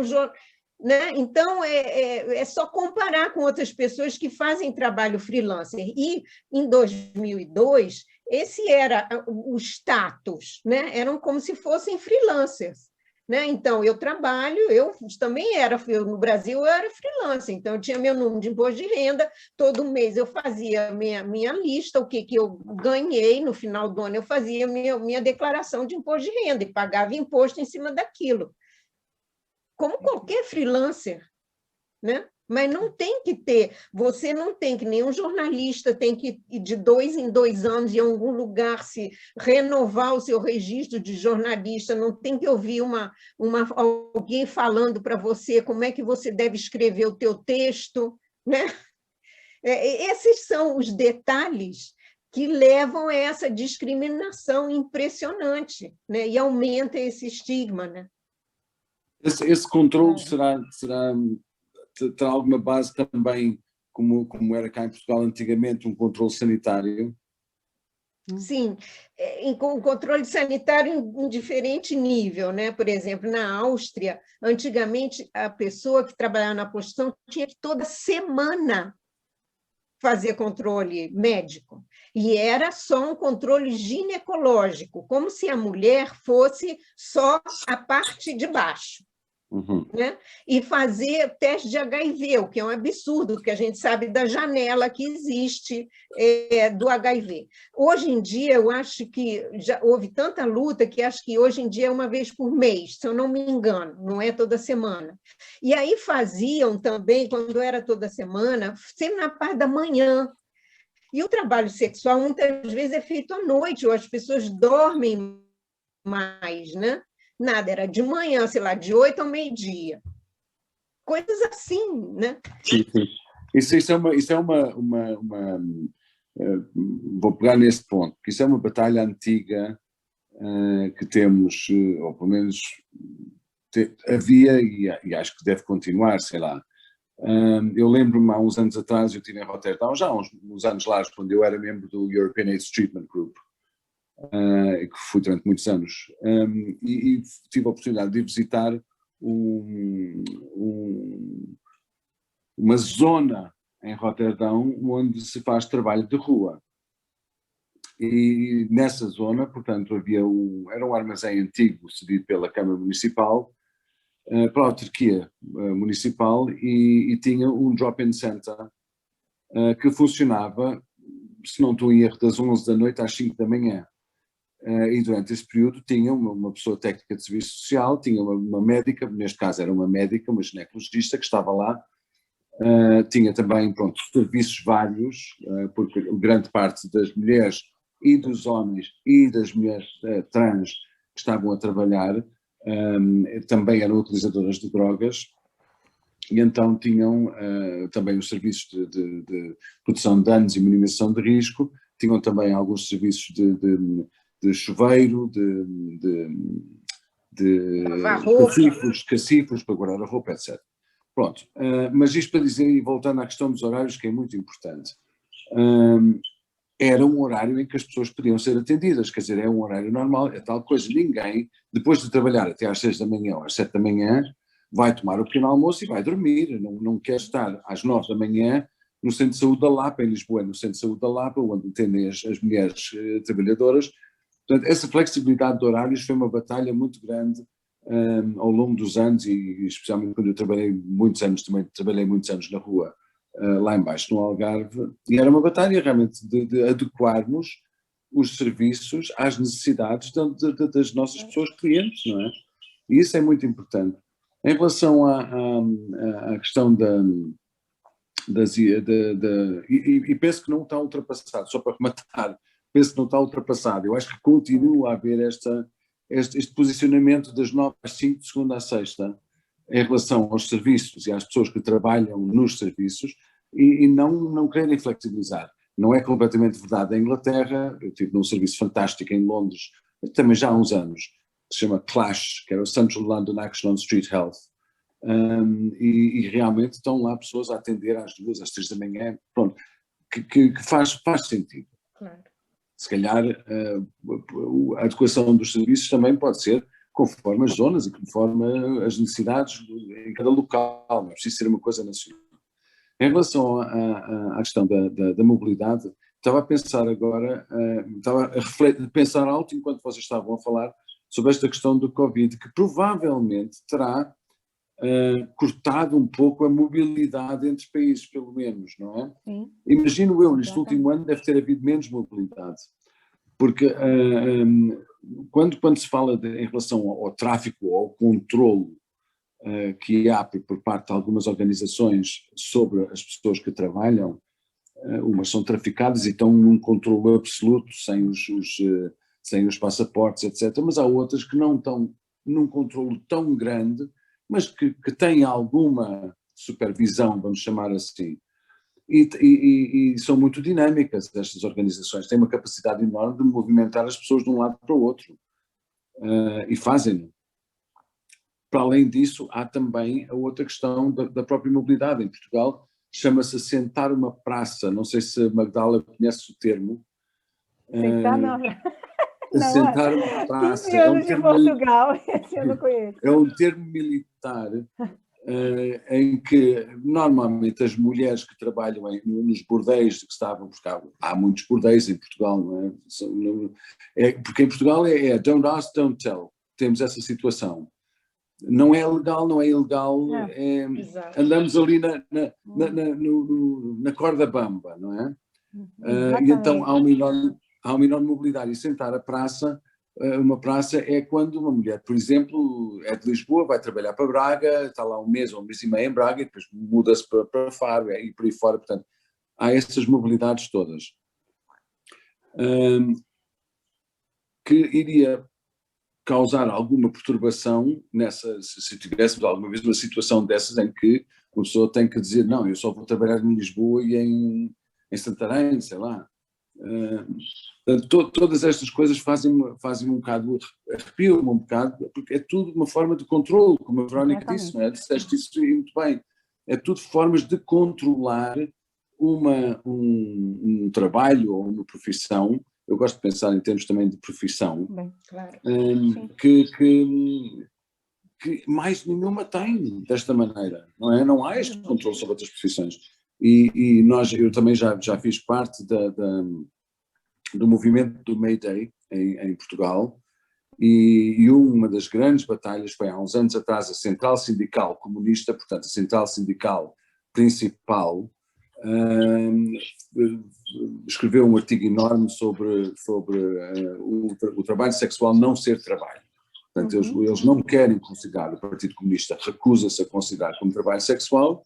né? Então, é só comparar com outras pessoas que fazem trabalho freelancer. E, em 2002, esse era o status, né? Eram como se fossem freelancers. Né? Então, eu trabalho, eu também no Brasil eu era freelancer, então eu tinha meu número de imposto de renda, todo mês eu fazia minha lista, o que eu ganhei, no final do ano eu fazia minha declaração de imposto de renda e pagava imposto em cima daquilo. Como qualquer freelancer, né? Mas não tem que ter, você não tem que, nenhum jornalista tem que ir de 2 em 2 anos em algum lugar se renovar o seu registro de jornalista, não tem que ouvir alguém falando para você como é que você deve escrever o teu texto, né? Esses são os detalhes que levam a essa discriminação impressionante, né? E aumenta esse estigma, né? Esse controle terá alguma base também, como era cá em Portugal antigamente, um controle sanitário? Sim, com controle sanitário em diferente nível, né? Por exemplo, na Áustria, antigamente a pessoa que trabalhava na prostituição tinha que toda semana fazer controle médico, e era só um controle ginecológico, como se a mulher fosse só a parte de baixo. Né? E fazer teste de HIV, o que é um absurdo, porque a gente sabe da janela que existe do HIV. Hoje em dia, eu acho que já houve tanta luta que acho que hoje em dia é uma vez por mês, se eu não me engano, não é toda semana. E aí faziam também, quando era toda semana, sempre na parte da manhã. E o trabalho sexual, muitas vezes, é feito à noite, ou as pessoas dormem mais, né? Nada, era de manhã, sei lá, de 8 ao meio-dia. Coisas assim, né? Sim, sim. Isso é vou pegar nesse ponto, porque isso é uma batalha antiga que temos, ou pelo menos havia, e acho que deve continuar, sei lá. Eu lembro-me há uns anos atrás, eu estive em Roterdão, já há uns anos lá, quando eu era membro do European AIDS Treatment Group, que fui durante muitos anos, e tive a oportunidade de visitar uma zona em Roterdão onde se faz trabalho de rua. E nessa zona, portanto, era um armazém antigo cedido pela Câmara Municipal para a autarquia municipal e tinha um drop-in center que funcionava, se não estou em erro, das 11 da noite às 5 da manhã. E durante esse período tinha uma pessoa técnica de serviço social, tinha uma médica, neste caso era uma médica, uma ginecologista que estava lá, tinha também, pronto, serviços vários, porque grande parte das mulheres e dos homens e das mulheres trans que estavam a trabalhar também eram utilizadoras de drogas, e então tinham também os serviços de redução de danos e minimização de risco, tinham também alguns serviços de chuveiro, de cacifros para guardar a roupa, etc. Pronto, mas isto para dizer, e voltando à questão dos horários, que é muito importante, era um horário em que as pessoas podiam ser atendidas, quer dizer, é um horário normal, é tal coisa, ninguém, depois de trabalhar até às 6 da manhã ou às 7 da manhã, vai tomar o pequeno almoço e vai dormir, não quer estar às 9 da manhã no Centro de Saúde da Lapa, em Lisboa, no Centro de Saúde da Lapa, onde atendem as mulheres trabalhadoras. Portanto, essa flexibilidade de horários foi uma batalha muito grande ao longo dos anos, e especialmente quando eu trabalhei muitos anos, também trabalhei muitos anos na rua, lá embaixo no Algarve, e era uma batalha realmente de adequarmos os serviços às necessidades das nossas pessoas clientes, não é? E isso é muito importante. Em relação à questão e penso que não está ultrapassado, só para rematar, penso que não está ultrapassado. Eu acho que continua a haver este posicionamento das 9 às 5, de segunda à sexta, em relação aos serviços e às pessoas que trabalham nos serviços, e não querem flexibilizar. Não é completamente verdade. A Inglaterra, eu estive num serviço fantástico em Londres, também já há uns anos, que se chama CLASH, que era o Central London Action on Street Health, e realmente estão lá pessoas a atender às 2, às 3 da manhã, pronto, que faz sentido. Claro. Se calhar a adequação dos serviços também pode ser conforme as zonas e conforme as necessidades em cada local, não é preciso ser uma coisa nacional. Em relação à questão da mobilidade, estava a pensar agora, estava a pensar alto enquanto vocês estavam a falar sobre esta questão do Covid, que provavelmente terá cortado um pouco a mobilidade entre países, pelo menos, não é? Sim. Imagino eu, neste último ano deve ter havido menos mobilidade, porque quando se fala em relação ao tráfico ou ao controlo que há por parte de algumas organizações sobre as pessoas que trabalham, umas são traficadas e estão num controle absoluto, sem os passaportes, etc. Mas há outras que não estão num controle tão grande, mas que têm alguma supervisão, vamos chamar assim. e são muito dinâmicas estas organizações, têm uma capacidade enorme de movimentar as pessoas de um lado para o outro, e fazem-no. Para além disso, há também a outra questão da própria mobilidade. Em Portugal, chama-se assentar uma praça, não sei se a Magdala conhece o termo. Sentar não. Assentar uma praça. 15 anos de Portugal, esse eu não conheço. É um termo militar em que normalmente as mulheres que trabalham nos bordéis que estavam, porque há muitos bordéis em Portugal, não é? Porque em Portugal é don't ask, don't tell. Temos essa situação. Não é legal, não é ilegal, andamos ali na corda bamba, não é? E então há uma enorme mobilidade. E sentar a praça, uma praça é quando uma mulher, por exemplo, é de Lisboa, vai trabalhar para Braga, está lá um mês ou um mês e meio em Braga e depois muda-se para Faro e por aí fora. Portanto, há essas mobilidades todas. Que iria causar alguma perturbação se tivéssemos alguma vez uma situação dessas em que uma pessoa tem que dizer, não, eu só vou trabalhar em Lisboa e em Santarém, sei lá. Todas estas coisas fazem um bocado, arrepiam-me um bocado, porque é tudo uma forma de controle, como a Verónica disse, não é? Disseste isso muito bem. É tudo formas de controlar um trabalho ou uma profissão. Eu gosto de pensar em termos também de profissão. Bem, claro. Que mais nenhuma tem desta maneira, não é? Não há este controle sobre outras profissões. Eu também já fiz parte do movimento do May Day em Portugal, e uma das grandes batalhas foi há uns anos atrás a Central Sindical Comunista, portanto a Central Sindical principal, escreveu um artigo enorme sobre o trabalho sexual não ser trabalho. Portanto, eles não querem considerar, o Partido Comunista recusa-se a considerar como trabalho sexual,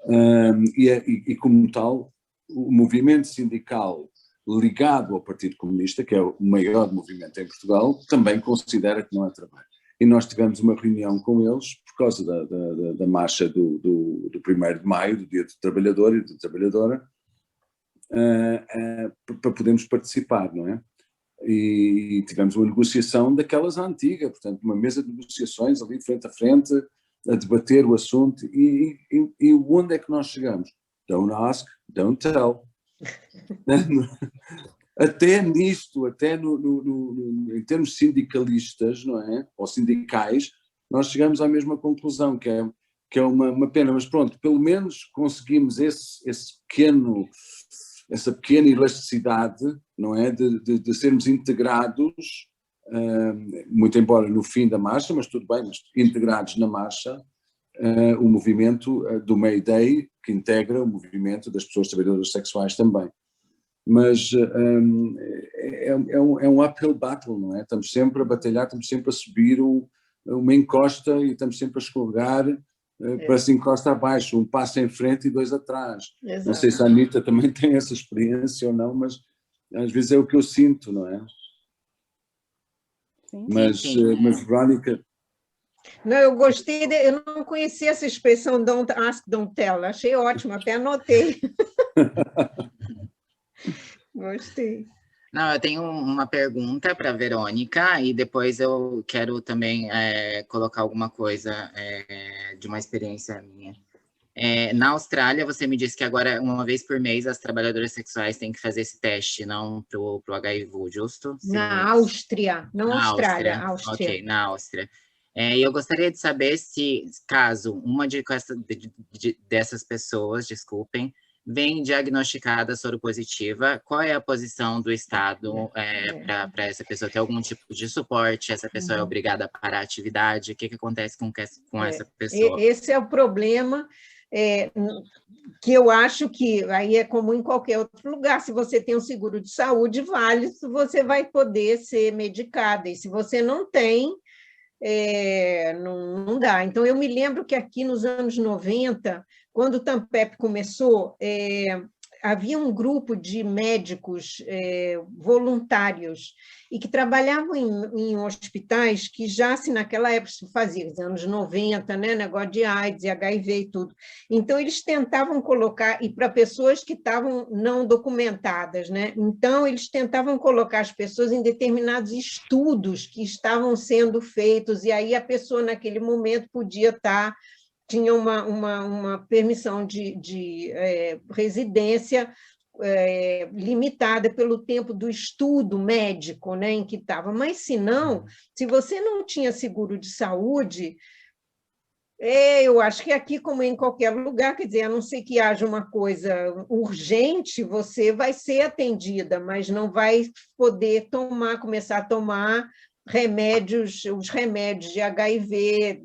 e como tal, o movimento sindical ligado ao Partido Comunista, que é o maior movimento em Portugal, também considera que não é trabalho. E nós tivemos uma reunião com eles por causa da marcha do 1º de maio, do Dia do Trabalhador e da Trabalhadora, para podermos participar, não é? E tivemos uma negociação daquelas antigas, portanto, uma mesa de negociações ali frente a frente, a debater o assunto, e onde é que nós chegamos? Don't ask, don't tell. Até nisto, até em termos sindicalistas, não é? Ou sindicais, nós chegamos à mesma conclusão, que é uma pena, mas pronto, pelo menos conseguimos essa pequena elasticidade, não é? De sermos integrados, muito embora no fim da marcha, mas tudo bem, mas integrados na marcha, o movimento do May Day, que integra o movimento das pessoas trabalhadoras sexuais também. Mas é um uphill battle, não é? Estamos sempre a batalhar, estamos sempre a subir uma encosta e estamos sempre a escorregar para se encosta abaixo, um passo em frente e 2 atrás. Exato. Não sei se a Anitta também tem essa experiência ou não, mas às vezes é o que eu sinto, não é? Sim. Mas Verónica... Não, eu gostei, eu não conhecia essa expressão don't ask, don't tell, achei ótimo, até anotei. Gostei. Não, eu tenho uma pergunta para a Verônica e depois eu quero também colocar alguma coisa de uma experiência minha. Na Austrália, você me disse que agora, uma vez por mês, as trabalhadoras sexuais têm que fazer esse teste, não para o HIV, justo? Sim. Na Áustria, não na Austrália, Áustria. Ok, na Áustria. E eu gostaria de saber se, caso uma dessas pessoas, desculpem, vem diagnosticada soropositiva, qual é a posição do Estado para essa pessoa? Tem algum tipo de suporte? Essa pessoa é obrigada a parar a atividade? O que acontece com essa pessoa? Esse é o problema, que eu acho que aí é como em qualquer outro lugar. Se você tem um seguro de saúde válido, você vai poder ser medicada. E se você não tem, não dá. Então, eu me lembro que aqui nos anos 90, quando o Tampep começou, havia um grupo de médicos voluntários e que trabalhavam em hospitais que já, assim, naquela época, se fazia, nos anos 90, né, negócio de AIDS e HIV e tudo. Então, eles tentavam colocar, e para pessoas que estavam não documentadas, né? Então, eles tentavam colocar as pessoas em determinados estudos que estavam sendo feitos, e aí a pessoa, naquele momento, podia estar, tinha uma permissão de residência limitada pelo tempo do estudo médico, né, em que estava. Mas, se não, se você não tinha seguro de saúde, eu acho que aqui, como em qualquer lugar, quer dizer, a não ser que haja uma coisa urgente, você vai ser atendida, mas não vai poder começar a tomar remédios, os remédios de HIV,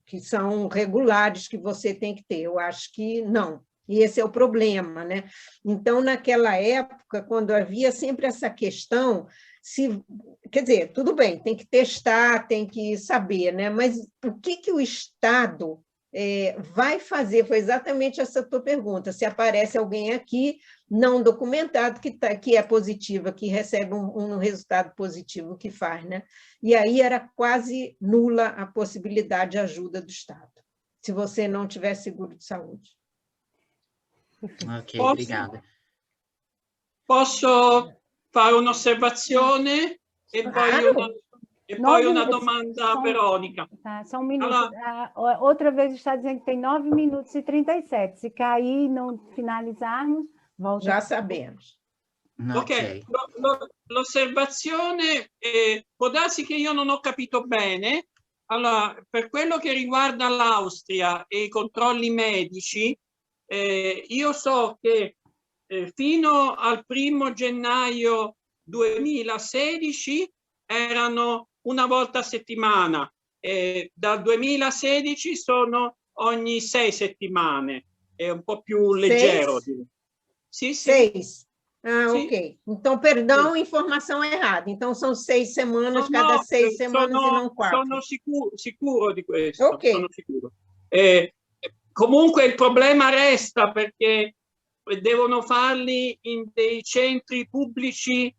que são regulares, que você tem que ter. Eu acho que não. E esse é o problema, né? Então, naquela época, quando havia sempre essa questão, quer dizer, tudo bem, tem que testar, tem que saber, né? Mas o que o Estado vai fazer? Foi exatamente essa tua pergunta. Se aparece alguém aqui não documentado, que é positiva, que recebe um resultado positivo, o que faz, né? E aí era quase nula a possibilidade de ajuda do Estado, se você não tiver seguro de saúde. Ok, obrigada. Posso fare un'osservazione e poi una domanda a Verônica? Tá, só um minuto. Outra vez está dizendo que tem 9 minutos e 37. Se cair e não finalizarmos, volta. Já sabemos. Ok, l'osservazione, può darsi che io non ho capito bene. Allora, per quello che riguarda l'Austria e i controlli medici, io so che fino al 1° gennaio 2016 erano una volta a settimana, dal 2016 sono ogni 6 settimane, è un po' più leggero. Sì, sì. 6. Ah, ok. Então, perdão, informação errada. Então, são 6 semanas, cada 6 semanas e não 4. Sono sicuro di questo. Ok. Sono sicuro. Comunque il problema resta, perché devono farli in dei centri pubblici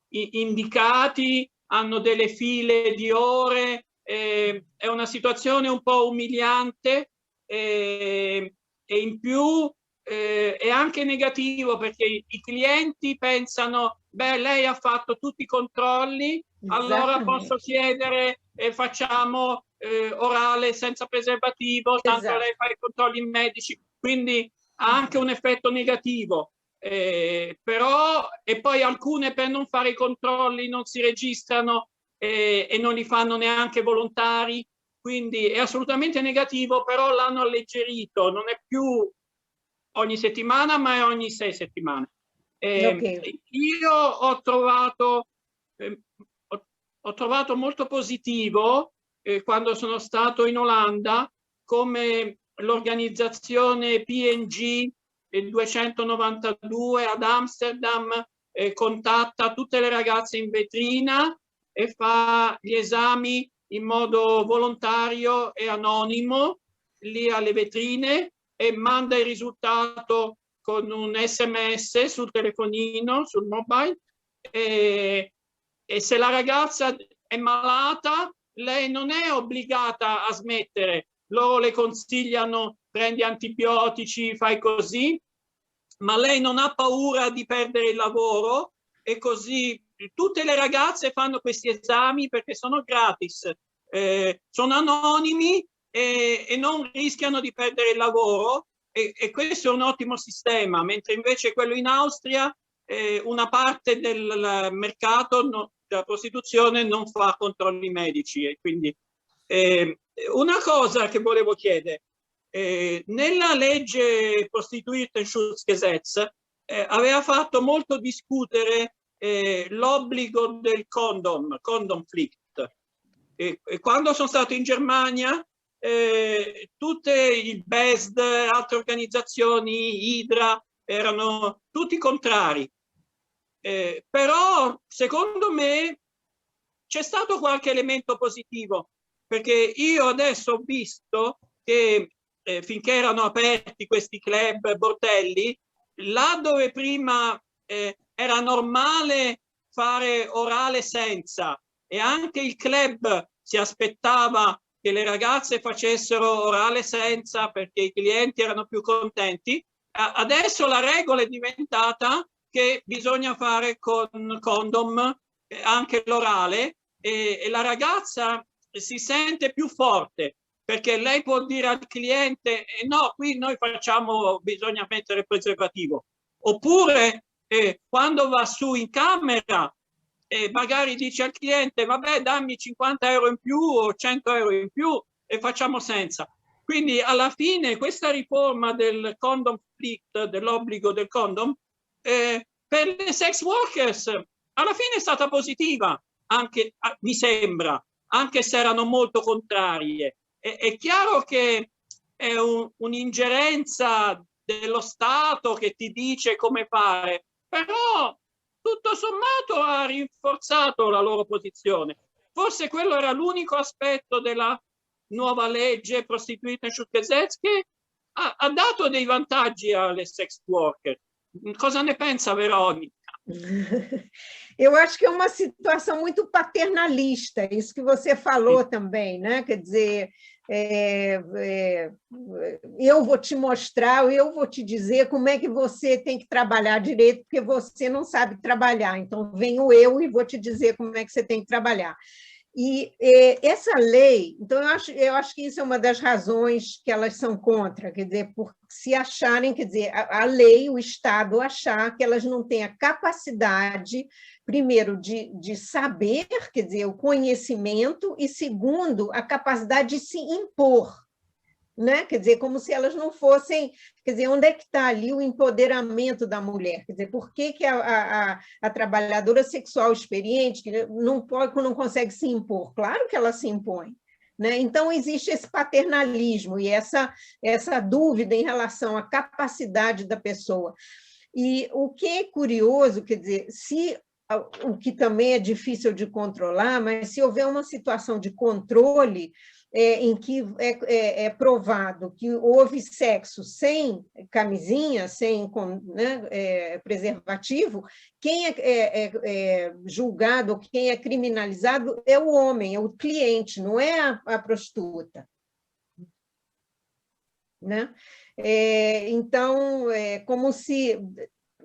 indicati, hanno delle file di ore, è una situazione un po' umiliante e in più è anche negativo, perché i clienti pensano: beh, lei ha fatto tutti i controlli, allora posso chiedere e facciamo orale senza preservativo, tanto lei fa i controlli medici, quindi ha anche un effetto negativo. Però, e poi alcune, per non fare i controlli, non si registrano e non li fanno neanche volontari, quindi è assolutamente negativo, però l'hanno alleggerito, non è più ogni settimana, ma è ogni 6 settimane. Io ho trovato molto positivo, quando sono stato in Olanda, come l'organizzazione PNG 292 ad Amsterdam contatta tutte le ragazze in vetrina e fa gli esami in modo volontario e anonimo lì alle vetrine e manda il risultato con un SMS sul telefonino, sul mobile, e se la ragazza è malata, lei non è obbligata a smettere. Loro le consigliano: prendi antibiotici, fai così, ma lei non ha paura di perdere il lavoro, e così tutte le ragazze fanno questi esami perché sono gratis, sono anonimi e non rischiano di perdere il lavoro, e questo è un ottimo sistema, mentre invece quello in Austria, una parte del mercato della prostituzione non fa controlli medici. E quindi una cosa che volevo chiedere, nella legge Prostituiertenschutzgesetz aveva fatto molto discutere l'obbligo del Kondompflicht. E quando sono stato in Germania, tutte il BESD, altre organizzazioni, Hydra, erano tutti contrari. Però secondo me c'è stato qualche elemento positivo, perché io adesso ho visto che finché erano aperti questi club bordelli, là dove prima era normale fare orale senza, e anche il club si aspettava che le ragazze facessero orale senza perché i clienti erano più contenti, adesso la regola è diventata che bisogna fare con condom anche l'orale, e la ragazza si sente più forte, perché lei può dire al cliente no, qui noi facciamo, bisogna mettere il preservativo, oppure quando va su in camera magari dice al cliente vabbè dammi 50 euro in più o 100 euro in più e facciamo senza. Quindi alla fine questa riforma del condom split, dell'obbligo del condom, per le sex workers alla fine è stata positiva, anche mi sembra, anche se erano molto contrarie. È chiaro che è un'ingerenza dello Stato che ti dice come fare, però tutto sommato ha rinforzato la loro posizione. Forse quello era l'unico aspetto della nuova legge Prostitutenschutz che ha dato dei vantaggi alle sex worker. Cosa ne pensa, Verônica? Eu acho que é uma situação muito paternalista, isso que você falou também, né? Quer dizer, eu vou te mostrar, eu vou te dizer como é que você tem que trabalhar direito, porque você não sabe trabalhar, então venho eu e vou te dizer como é que você tem que trabalhar. E essa lei, então eu acho que isso é uma das razões que elas são contra, quer dizer, por se acharem, quer dizer, a lei, o Estado achar que elas não têm a capacidade, primeiro, de saber, quer dizer, o conhecimento, e segundo, a capacidade de se impor, né? Quer dizer, como se elas não fossem... Quer dizer, onde é que está ali o empoderamento da mulher? Quer dizer, por que a trabalhadora sexual experiente que não consegue se impor? Claro que ela se impõe, né? Então, existe esse paternalismo e essa dúvida em relação à capacidade da pessoa. E o que é curioso, quer dizer, o que também é difícil de controlar, mas se houver uma situação de controle, em que é provado que houve sexo sem camisinha, sem, né, preservativo, quem é julgado, quem é criminalizado é o homem, é o cliente, não é a prostituta. Né? Então, é como se...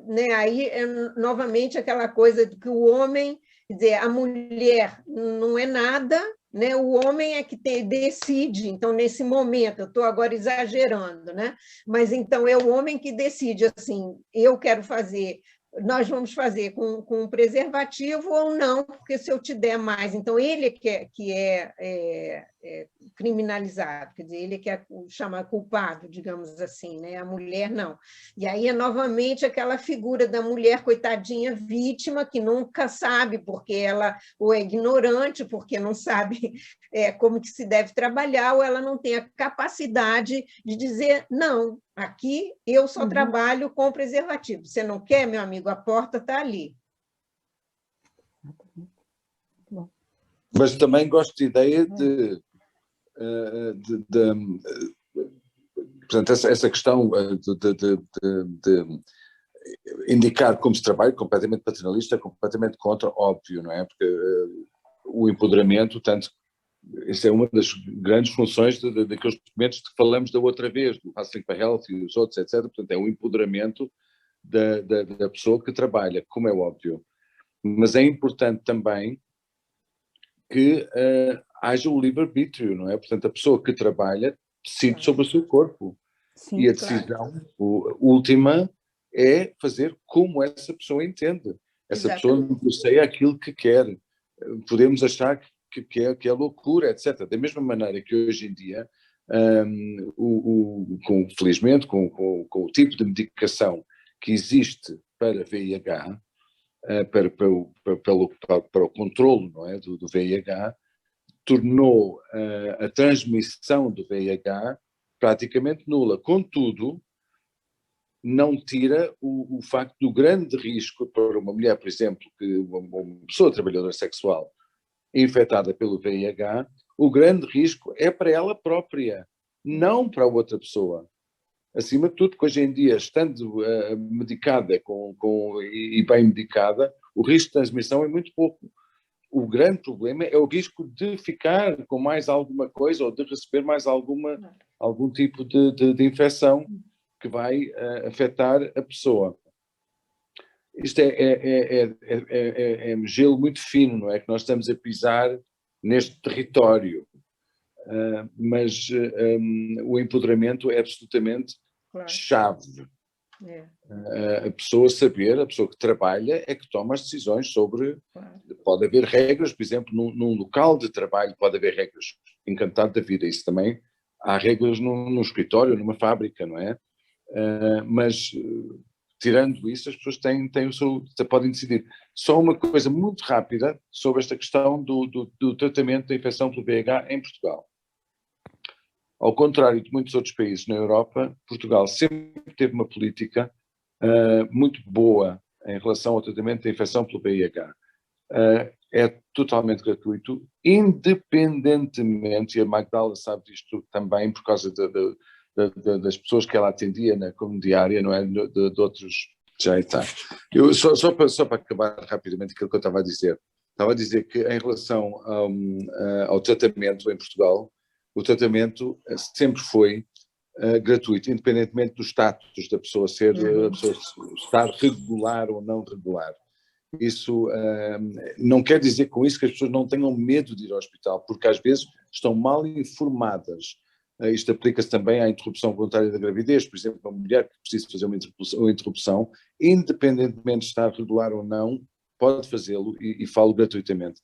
Né, aí, novamente, aquela coisa de que o homem, quer dizer, a mulher não é nada, né? O homem é que decide, então, nesse momento, eu estou agora exagerando, né? Mas, então, é o homem que decide, assim, eu quero fazer, nós vamos fazer com preservativo ou não, porque se eu te der mais, então, ele que é criminalizado, quer dizer, ele que é chama culpado, digamos assim, né? A mulher não. E aí é novamente aquela figura da mulher coitadinha vítima que nunca sabe porque ela ou é ignorante, porque não sabe como que se deve trabalhar, ou ela não tem a capacidade de dizer não, aqui eu só trabalho com preservativo. Você não quer, meu amigo? A porta está ali. Mas também gosto de ideia portanto, essa questão de indicar como se trabalha, completamente paternalista, completamente contra, óbvio, não é? Porque o empoderamento, tanto, isso é uma das grandes funções daqueles documentos que falamos da outra vez, do Hustling for Health e os outros, etc. Portanto, é o empoderamento da pessoa que trabalha, como é óbvio. Mas é importante também que haja o livre-arbítrio, não é? Portanto, a pessoa que trabalha decide sobre o seu corpo. Sim, e a decisão última é fazer como essa pessoa entende. Essa pessoa negocia aquilo que quer. Podemos achar que é loucura, etc. Da mesma maneira que hoje em dia, felizmente, com o tipo de medicação que existe para VIH, para o controlo, não é, do VIH, tornou a transmissão do VIH praticamente nula. Contudo, não tira o facto do grande risco para uma mulher, por exemplo, que uma pessoa trabalhadora sexual infectada pelo VIH, o grande risco é para ela própria, não para a outra pessoa. Acima de tudo, que hoje em dia, estando medicada e bem medicada, o risco de transmissão é muito pouco. O grande problema é o risco de ficar com mais alguma coisa ou de receber mais algum tipo de infecção que vai afetar a pessoa. Isto é gelo muito fino, não é? Que nós estamos a pisar neste território. Mas o empoderamento é absolutamente chave. A pessoa saber, a pessoa que trabalha é que toma as decisões sobre... Pode haver regras, por exemplo, num local de trabalho pode haver regras. Encantado da vida, isso também. Há regras num escritório, numa fábrica, não é? Mas, tirando isso, as pessoas podem decidir. Só uma coisa muito rápida sobre esta questão do tratamento da infecção pelo VIH em Portugal. Ao contrário de muitos outros países na Europa, Portugal sempre teve uma política muito boa em relação ao tratamento da infecção pelo VIH. É totalmente gratuito, independentemente, e a Magdala sabe disto também por causa das pessoas que ela atendia na comunitária, não é? De outros... Já está. Só para acabar rapidamente aquilo que eu estava a dizer que em relação ao tratamento em Portugal, o tratamento sempre foi gratuito, independentemente do status da pessoa estar regular ou não regular. Isso não quer dizer com isso que as pessoas não tenham medo de ir ao hospital, porque às vezes estão mal informadas. Isto aplica-se também à interrupção voluntária da gravidez, por exemplo, uma mulher que precisa fazer uma interrupção, independentemente de estar regular ou não, pode fazê-lo e falo gratuitamente.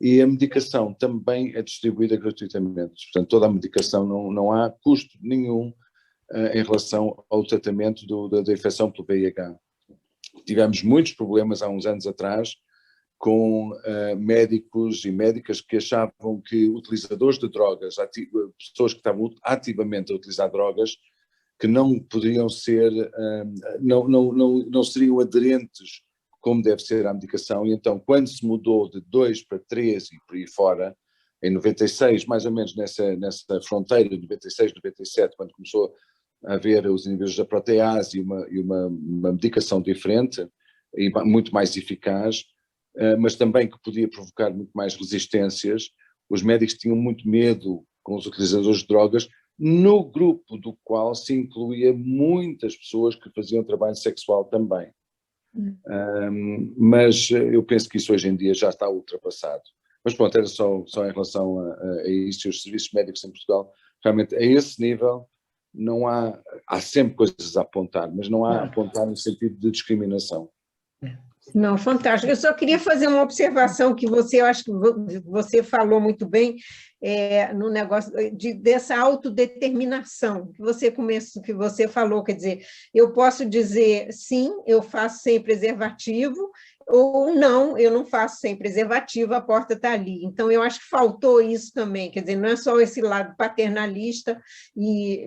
E a medicação também é distribuída gratuitamente, portanto toda a medicação não há custo nenhum em relação ao tratamento da infecção pelo VIH. Tivemos muitos problemas há uns anos atrás com médicos e médicas que achavam que utilizadores de drogas, pessoas que estavam ativamente a utilizar drogas, que não poderiam ser, não seriam aderentes como deve ser a medicação, e então quando se mudou de 2 para 3 e por aí fora, em 96, mais ou menos nessa fronteira de 96, 97, quando começou a haver os inibidores da protease e uma medicação diferente e muito mais eficaz, mas também que podia provocar muito mais resistências, os médicos tinham muito medo com os utilizadores de drogas, no grupo do qual se incluía muitas pessoas que faziam trabalho sexual também. Mas eu penso que isso hoje em dia já está ultrapassado. Mas pronto, era só em relação a isso, os serviços médicos em Portugal, realmente a esse nível não há sempre coisas a apontar, mas não há a apontar no sentido de discriminação. Não, fantástico. Eu só queria fazer uma observação que eu acho que você falou muito bem no negócio dessa autodeterminação que você falou, quer dizer, eu posso dizer sim, eu faço sem preservativo, ou não, eu não faço sem preservativo, a porta está ali. Então, eu acho que faltou isso também, quer dizer, não é só esse lado paternalista,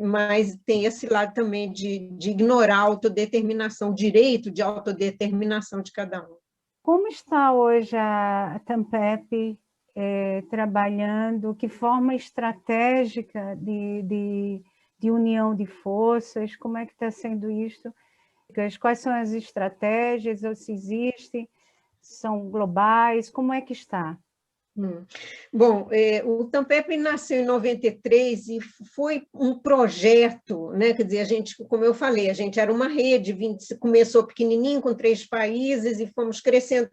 mas tem esse lado também de ignorar a autodeterminação, o direito de autodeterminação de cada um. Como está hoje a Tampep trabalhando, que forma estratégica de união de forças, como é que está sendo isso? Quais são as estratégias, ou se existem, são globais, como é que está? Bom, o Tampep nasceu em 93 e foi um projeto, né? Quer dizer, a gente, como eu falei, a gente era uma rede, começou pequenininho com 3 países e fomos crescendo,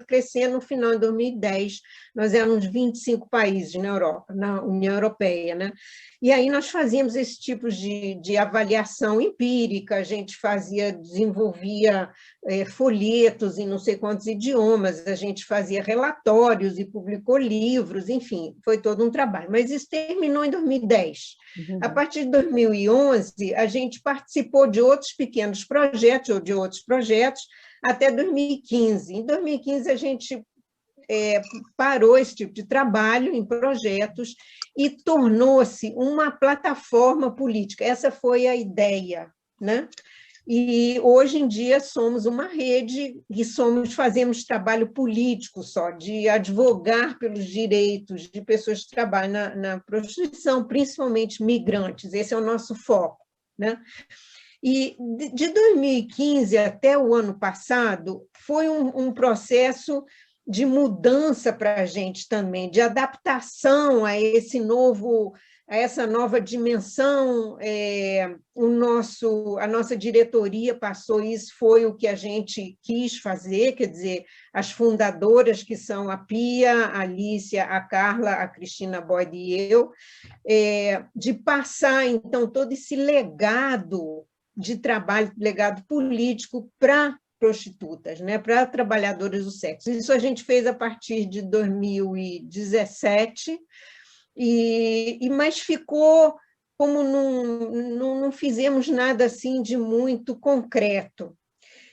no final de 2010, nós éramos 25 países na Europa, na União Europeia, né? E aí nós fazíamos esse tipo de avaliação empírica, a gente desenvolvia folhetos em não sei quantos idiomas, a gente fazia relatórios e publicou livros, enfim, foi todo um trabalho. Mas isso terminou em 2010. A partir de 2011, a gente participou de outros pequenos projetos, ou de outros projetos, até 2015. Em 2015, a gente parou esse tipo de trabalho em projetos e tornou-se uma plataforma política. Essa foi a ideia, né? E hoje em dia somos uma rede e fazemos trabalho político só, de advogar pelos direitos de pessoas que trabalham na prostituição, principalmente migrantes. Esse é o nosso foco, né? E de 2015 até o ano passado, foi um processo de mudança para a gente também, de adaptação a essa nova dimensão. A nossa diretoria passou isso, foi o que a gente quis fazer, quer dizer, as fundadoras, que são a Pia, a Alicia, a Carla, a Cristina Boyd e eu, de passar, então, todo esse legado de trabalho, legado político para prostitutas, né, para trabalhadoras do sexo. Isso a gente fez a partir de 2017, mas ficou como não fizemos nada assim de muito concreto.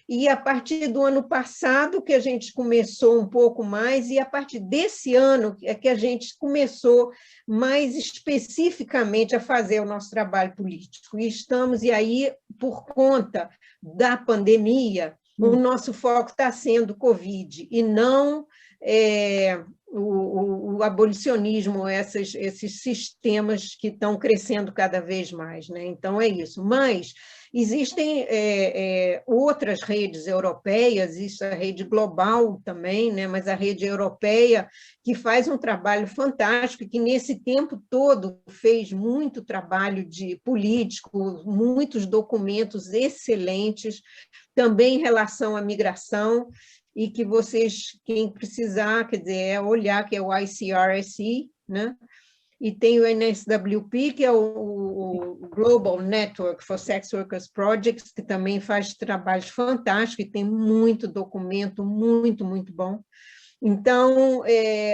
E a partir do ano passado que a gente começou um pouco mais, e a partir desse ano é que a gente começou mais especificamente a fazer o nosso trabalho político. E aí, por conta da pandemia, o nosso foco está sendo Covid, e não o abolicionismo, esses sistemas que estão crescendo cada vez mais, né? Então, é isso. Mas existem outras redes europeias, isso é a rede global também, né? Mas a rede europeia, que faz um trabalho fantástico, que nesse tempo todo fez muito trabalho de político, muitos documentos excelentes, também em relação à migração, e que vocês, quem precisar, quer dizer, olhar, que é o ICRSE, né? E tem o NSWP, que é o Global Network for Sex Workers Projects, que também faz trabalhos fantásticos, e tem muito documento, muito, muito bom. Então,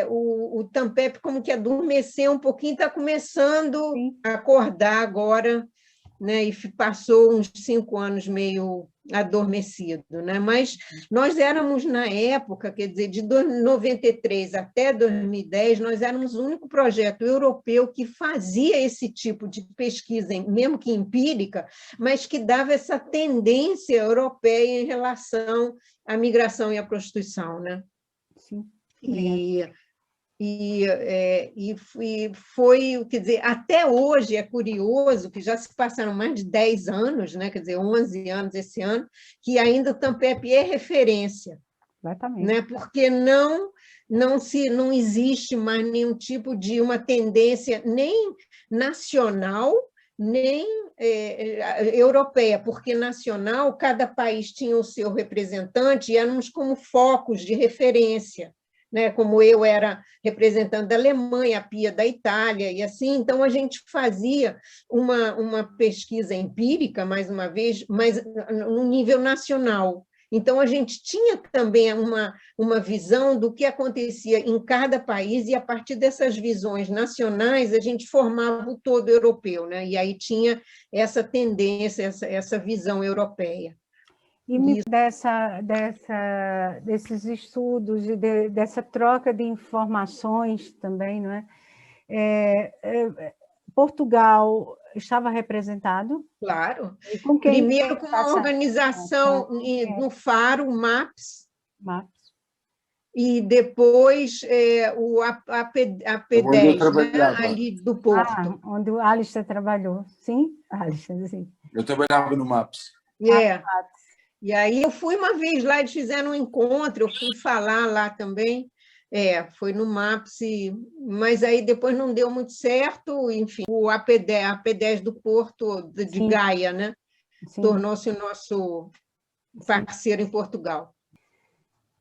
o Tampep como que adormeceu um pouquinho, está começando a acordar agora, né? E passou uns 5 anos meio adormecido, né? Mas nós éramos, na época, quer dizer, de 93 até 2010, nós éramos o único projeto europeu que fazia esse tipo de pesquisa, mesmo que empírica, mas que dava essa tendência europeia em relação à migração e à prostituição, né? Sim. E foi, quer dizer, até hoje é curioso que já se passaram mais de 10 anos, né? Quer dizer, 11 anos esse ano, que ainda o Tampep é referência, né? Porque não existe mais nenhum tipo de uma tendência nem nacional, nem europeia, porque nacional, cada país tinha o seu representante e éramos como focos de referência, né? Como eu era representante da Alemanha, a Pia da Itália, e assim, então a gente fazia uma pesquisa empírica, mais uma vez, mas no nível nacional. Então, a gente tinha também uma visão do que acontecia em cada país, e a partir dessas visões nacionais, a gente formava o todo europeu, né? E aí tinha essa tendência, essa visão europeia. E desses estudos e dessa troca de informações também, não é? Portugal estava representado? Claro. E com quem? Primeiro com uma organização no Faro, MAPS. E depois a P10, né? Ali do Porto. Onde o Alistair trabalhou. Sim? Alistair, sim. Eu trabalhava no MAPS. E aí eu fui uma vez lá, eles fizeram um encontro, eu fui falar lá também, foi no MAPS, mas aí depois não deu muito certo, enfim, a P10 do Porto, de Gaia, né? Tornou-se o nosso parceiro em Portugal.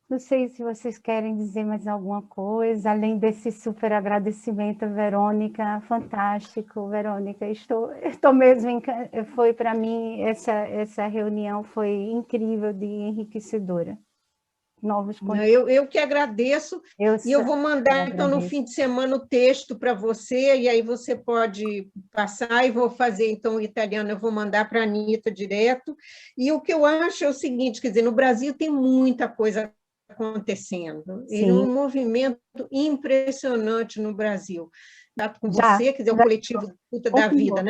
Não sei se vocês querem dizer mais alguma coisa, além desse super agradecimento, Verônica, fantástico, Verônica, estou mesmo, foi para mim, essa reunião foi incrível de enriquecedora. Novos conteúdos. Eu que agradeço, e eu vou mandar, então, no fim de semana o texto para você, e aí você pode passar, e vou fazer, então, o italiano, eu vou mandar para a Anitta direto, e o que eu acho é o seguinte, quer dizer, no Brasil tem muita coisa acontecendo. Ele é um movimento impressionante no Brasil. Com você, quer dizer, o coletivo Puta da Vida, né?